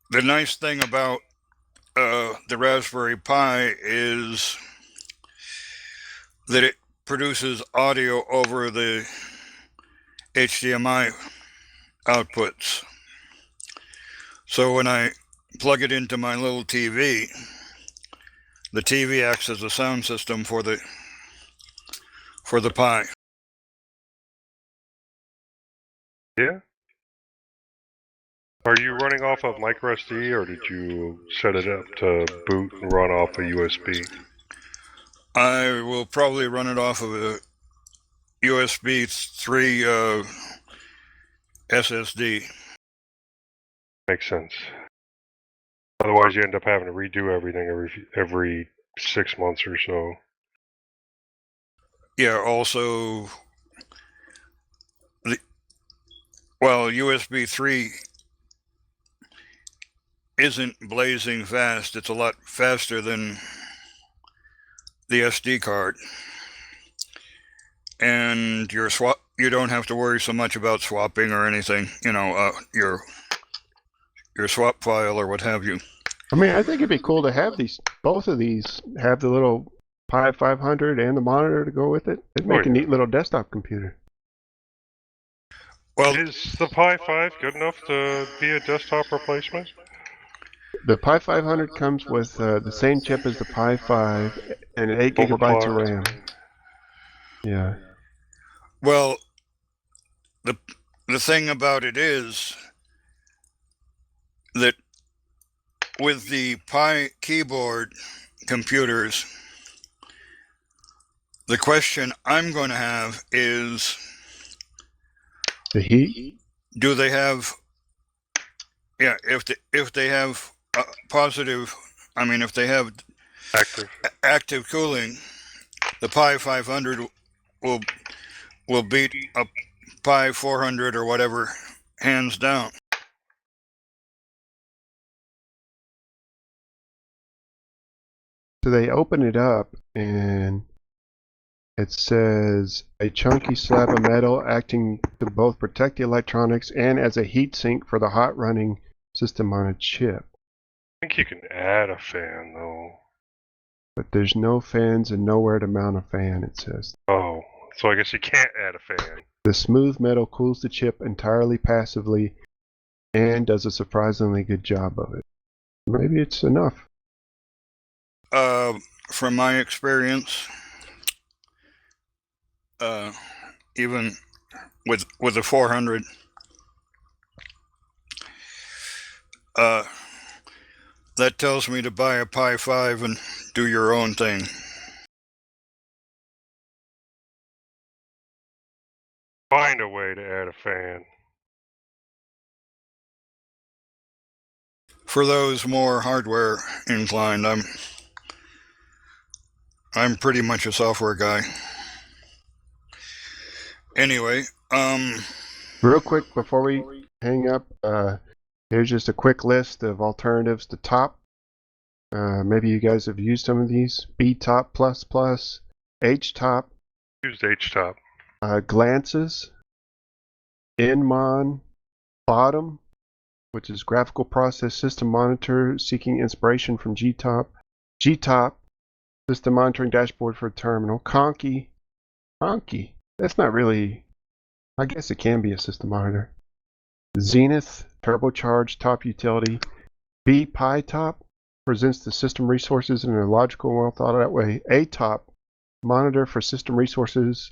the nice thing about the Raspberry Pi is that it produces audio over the HDMI outputs. So when I plug it into my little TV, the TV acts as a sound system for the Pi. Yeah? Are you running off of microSD, or did you set it up to boot and run off a USB? I will probably run it off of a USB 3 SSD. Makes sense. Otherwise, you end up having to redo everything every 6 months or so. Yeah, also, USB 3 isn't blazing fast. It's a lot faster than the SD card. And you don't have to worry so much about swapping or anything, your swap file or what have you. I mean, I think it'd be cool to have both of these, have the little Pi 500 and the monitor to go with it. It'd make a neat little desktop computer. Well, Is the Pi 5 good enough to be a desktop replacement? The Pi 500 comes with the same chip as the Pi 5 and 8 gigabytes of RAM. Yeah. Well, the thing about it is that with the Pi keyboard computers, the question I'm going to have is, the heat? Do they have? Yeah, if they have positive, if they have active cooling, the Pi 500 will beat a Pi 400 or whatever hands down. So they open it up and it says a chunky slab of metal acting to both protect the electronics and as a heat sink for the hot running system on a chip. I think you can add a fan, though. But there's no fans and nowhere to mount a fan, it says. Oh, so I guess you can't add a fan. The smooth metal cools the chip entirely passively and does a surprisingly good job of it. Maybe it's enough. From my experience, even with the 400, that tells me to buy a Pi 5 and do your own thing. Find a way to add a fan. For those more hardware inclined, I'm pretty much a software guy. Anyway, Real quick before we hang up, here's just a quick list of alternatives to top. Maybe you guys have used some of these. B-top++, H-top, Used H-top. Glances, Inmon, Bottom, which is graphical process system monitor seeking inspiration from G-top, G-top, system monitoring dashboard for a terminal, Conky, that's not really, I guess it can be a system monitor, Zenith, turbocharged top utility, B-Pi-top, presents the system resources in a logical and well thought out way, A-top, monitor for system resources,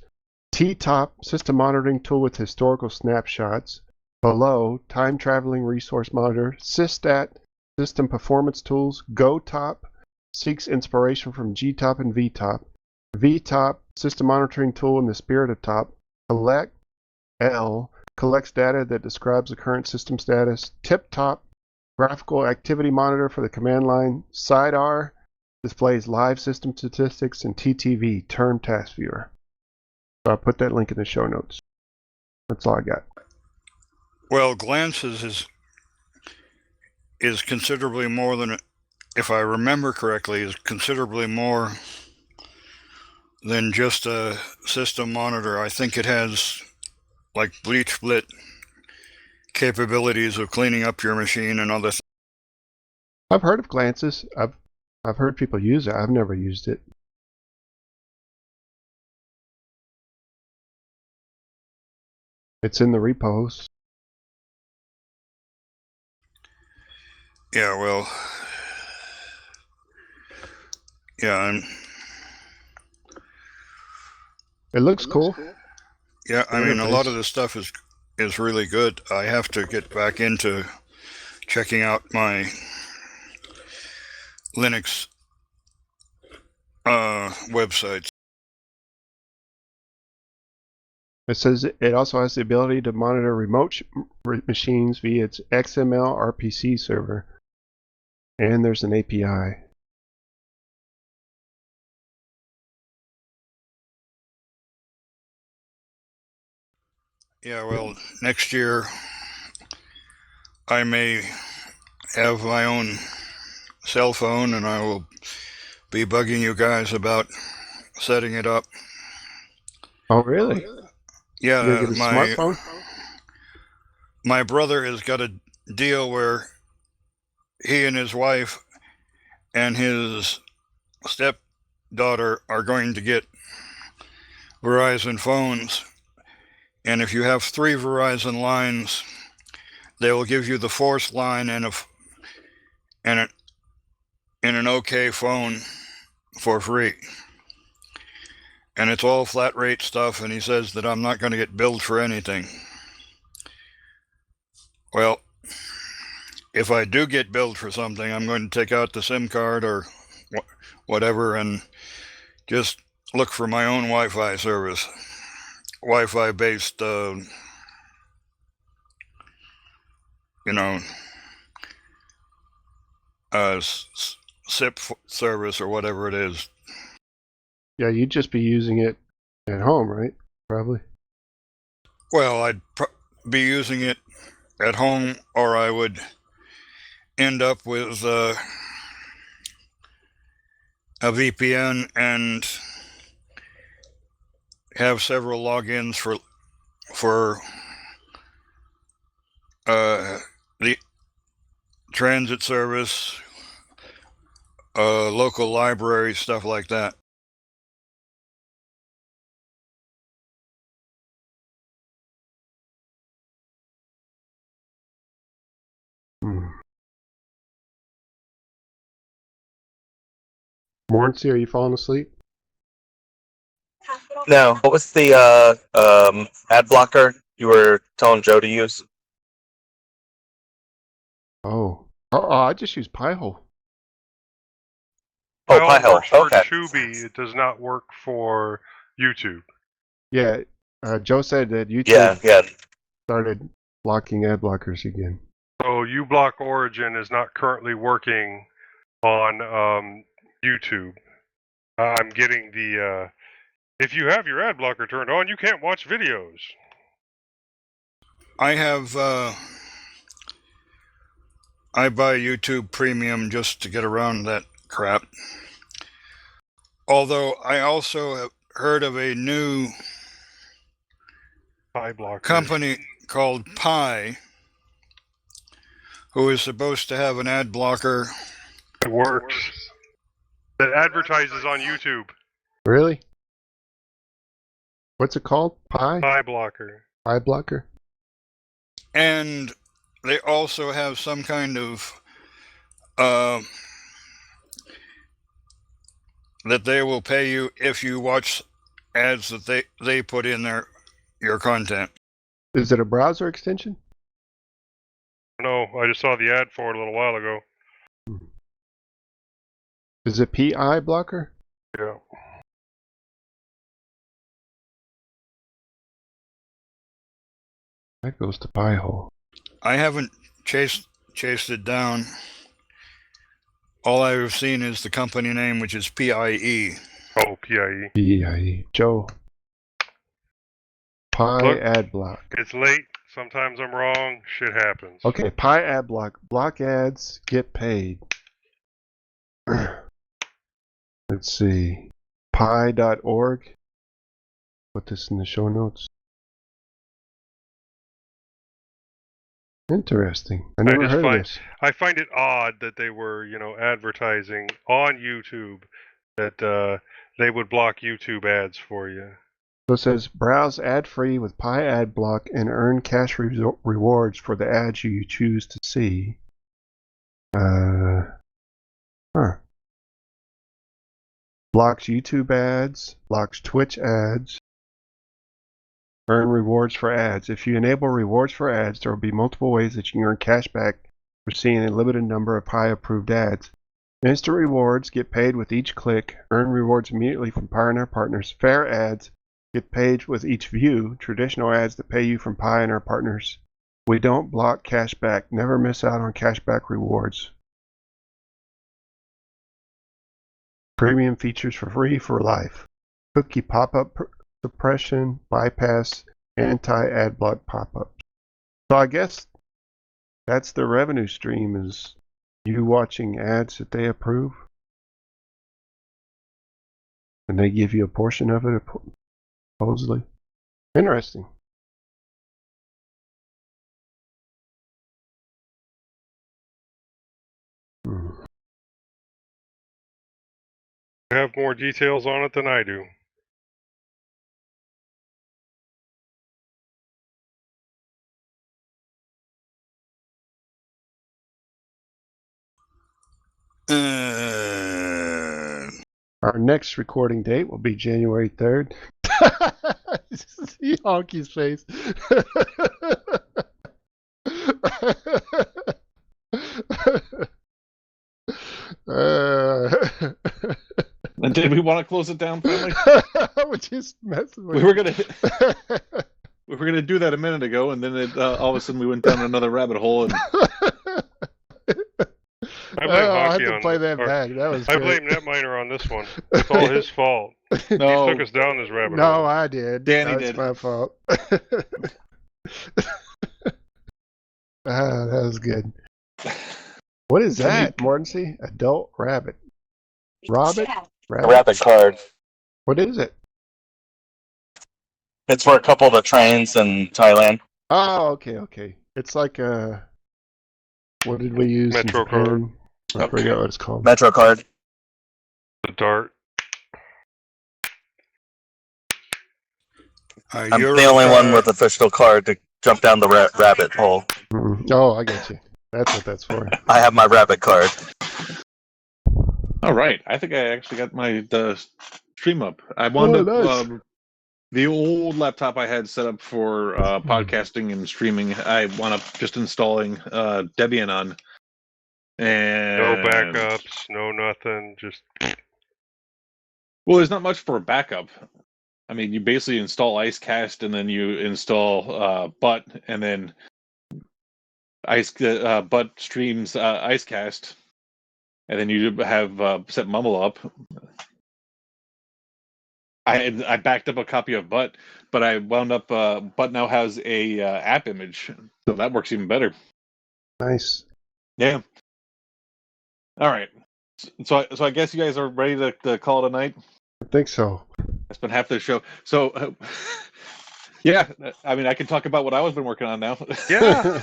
T-top, system monitoring tool with historical snapshots, below, time traveling resource monitor, Systat, system performance tools, Go-top, seeks inspiration from G-top and V-top, V-top, system monitoring tool in the spirit of top, Collect, L, collects data that describes the current system status, Tip-top, graphical activity monitor for the command line, Side R, displays live system statistics, and TTV, term task viewer. So I'll put that link in the show notes. That's all I got. well, Glances is considerably more than, if I remember correctly, is considerably more than just a system monitor. I think it has like bleach split capabilities of cleaning up your machine and other things. I've heard of Glances. I've heard people use it. I've never used it. It's in the repos. Yeah, well, yeah, It looks cool. yeah. I mean, a lot of this stuff is really good. I have to get back into checking out my Linux websites. It says it also has the ability to monitor remote machines via its XML RPC server. And there's an API. Yeah, well, next year I may have my own cell phone and I will be bugging you guys about setting it up. Oh, really? Yeah, You gonna get a smartphone? my brother has got a deal where he and his wife and his stepdaughter are going to get Verizon phones. And if you have 3 Verizon lines, they will give you the 4th line and an OK phone for free. And it's all flat rate stuff, and he says that I'm not going to get billed for anything. Well, if I do get billed for something, I'm going to take out the SIM card or whatever and just look for my own Wi-Fi service. Wi-Fi based, SIP service or whatever it is. Yeah, you'd just be using it at home, right? Probably. Well, I'd be using it at home, or I would end up with a VPN and have several logins for the transit service, local library, stuff like that. Morncy, are you falling asleep? No. What was the ad blocker you were telling Joe to use? Oh, I just use Pi-hole. Oh, Pi-hole Pi-hole. works for Okay. Tubi. It does not work for YouTube. Yeah, Joe said that YouTube Yeah. started blocking ad blockers again. So uBlock Origin is not currently working on YouTube. I'm getting the if you have your ad blocker turned on, you can't watch videos. I have I buy YouTube Premium just to get around that crap. Although I also have heard of a new Pi blocker. company called Pi, who is supposed to have an ad blocker. It works. That advertises on YouTube. Really? What's it called? Pi blocker. Pi blocker? And they also have some kind of that they will pay you if you watch ads that they put in your content. Is it a browser extension? No, I just saw the ad for it a little while ago. Is it PI blocker? Yeah. That goes to Pi-hole. I haven't chased it down. All I've seen is the company name, which is PIE. Oh, PIE. PIE. Joe. Pi Look. ad block. It's late. Sometimes I'm wrong. Shit happens. Okay, Pi ad block. Block ads, get paid. Let's see. Pi.org. Put this in the show notes. Interesting. I never heard of this. I find it odd that they were, advertising on YouTube that they would block YouTube ads for you. So it says browse ad-free with Pi ad block and earn cash rewards for the ads you choose to see. Blocks YouTube ads, blocks Twitch ads. Earn rewards for ads. If you enable rewards for ads, there will be multiple ways that you can earn cash back for seeing a limited number of Pi-approved ads. Instant rewards get paid with each click. Earn rewards immediately from Pi and our partners. Fair ads get paid with each view. Traditional ads that pay you from Pi and our partners. We don't block cash back. Never miss out on cash back rewards. Premium features for free for life. Cookie pop-up suppression, bypass, anti-ad block pop-ups. So I guess that's the revenue stream, is you watching ads that they approve. And they give you a portion of it, supposedly. Interesting. You have more details on it than I do. Our next recording date will be January 3rd. See Honky's face. And did we want to close it down finally? We're just messing with We were gonna do that a minute ago, and then all of a sudden we went down another rabbit hole. And I had to play that back. That was I great. blame Netminer on this one. It's all his fault. no, He took us down this rabbit No, hole. I did. Danny That's did. my fault. That was good. What is that, Mortensey? Adult rabbit. Rabbit? A rapid card. What is it? It's for a couple of the trains in Thailand. Oh, okay. It's like a. What did we use? in Metro Japan? card. I forget what it's called. Metro card. The dart. I'm the only one with official card to jump down the rabbit hole. Oh, I get you. That's what that's for. I have my rabbit card. All right. I think I actually got the stream up. I wound up nice. the old laptop I had set up for podcasting and streaming. I wound up just installing Debian on. And No backups, no nothing. Just well, there's not much for a backup. I mean, you basically install IceCast and then you install Butt, and then Butt streams IceCast, and then you have set Mumble up. I backed up a copy of Butt, but I wound up Butt now has a app image, so that works even better. Nice. Yeah. All right. So I guess you guys are ready to call it a night. I think so. That's been half the show. So, yeah, I mean, I can talk about what I've been working on now. yeah.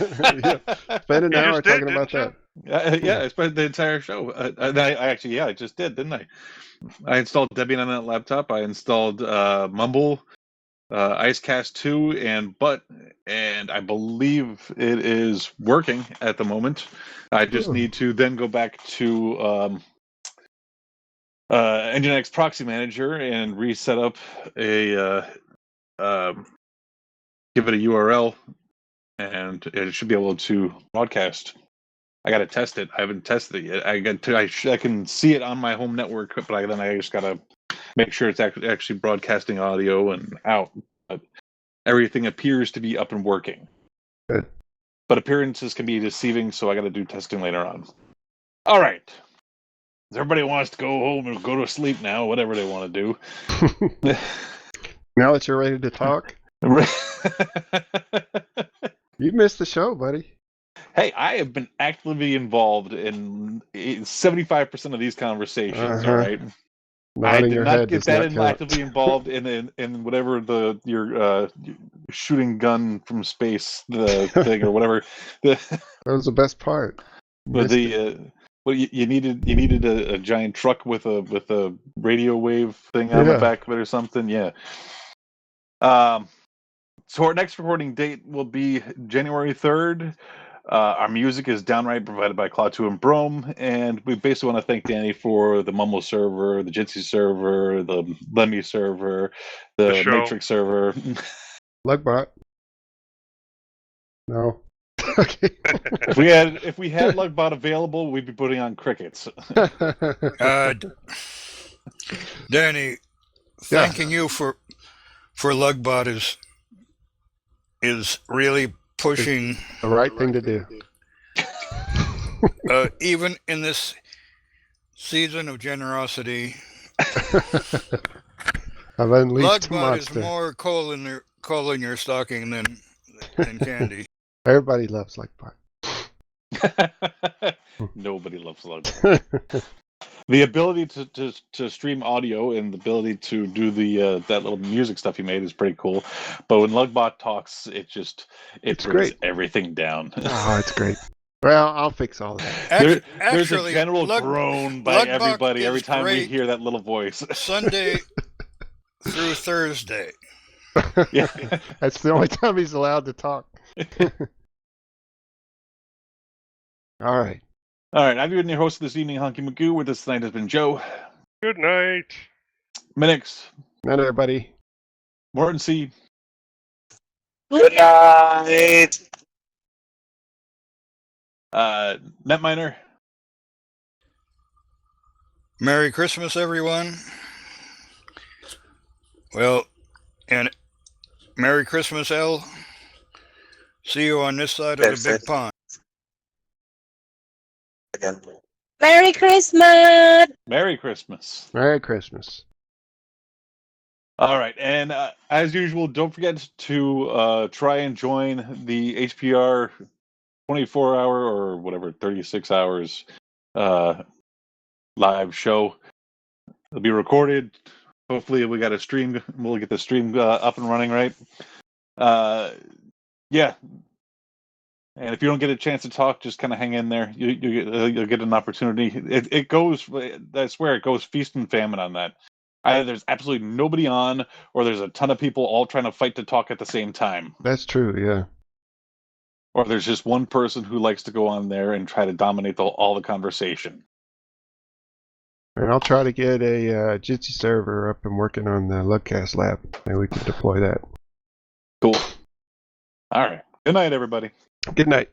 Spend an You hour just did, talking about that. Yeah, I spent the entire show. I just did, didn't I? I installed Debian on that laptop. I installed Mumble, IceCast 2, and Butt, and I believe it is working at the moment. I just need to then go back to Nginx Proxy Manager and reset up a give it a URL, and it should be able to broadcast. I got to test it. I haven't tested it yet. I can see it on my home network, but then I just got to make sure it's actually broadcasting audio and out. But everything appears to be up and working. Good. But appearances can be deceiving, so I got to do testing later on. All right. Everybody wants to go home and go to sleep now, whatever they want to do. Now that you're ready to talk, you missed the show, buddy. Hey, I have been actively involved in 75% of these conversations. All right, I did not get that actively involved in whatever your shooting gun from space thing or whatever. That was the best part. But well, you needed a giant truck with a radio wave thing on the back of it or something. Yeah. So our next recording date will be January 3rd. Our music is Downright, provided by Klaatu and Broam, and we basically want to thank Danny for the Mumble server, the Jitsi server, the Lemmy server, the Matrix server. Lugbot. No. Okay. If we had Lugbot available, we'd be putting on crickets. Danny, thanking you for Lugbot is really pushing the right thing to do. Even in this season of generosity, I've unleashed Lugbot is more coal in your stocking than candy. Everybody loves Lugbot. Nobody loves Lugbot. The ability to stream audio and the ability to do that little music stuff you made is pretty cool. But when Lugbot talks, it brings great. Everything down. Oh, it's great. Well, I'll fix all that. There's a general groan by everybody every time we hear that little voice. Sunday through Thursday. Yeah. That's the only time he's allowed to talk. All right. All right. I've been your host this evening, Honky Magoo. With us tonight has been Joe. Good night. Minnix. Night, everybody. Morton C. Good night. Netminer. Merry Christmas, everyone. Well, and Merry Christmas, L. See you on this side of the big pond. Again. Merry Christmas! Merry Christmas. Merry Christmas. All right. And as usual, don't forget to try and join the HPR 24-hour or whatever, 36 hours live show. It'll be recorded. Hopefully, we got a stream. We'll get the stream up and running, right? Yeah. And if you don't get a chance to talk, just kind of hang in there. You'll get an opportunity. It goes. I swear, it goes feast and famine on that. Either there's absolutely nobody on, or there's a ton of people all trying to fight to talk at the same time. That's true, yeah. Or there's just one person who likes to go on there and try to dominate all the conversation. And I'll try to get a Jitsi server up and working on the Lugcast Lab. Maybe we can deploy that. Cool. All right. Good night, everybody. Good night.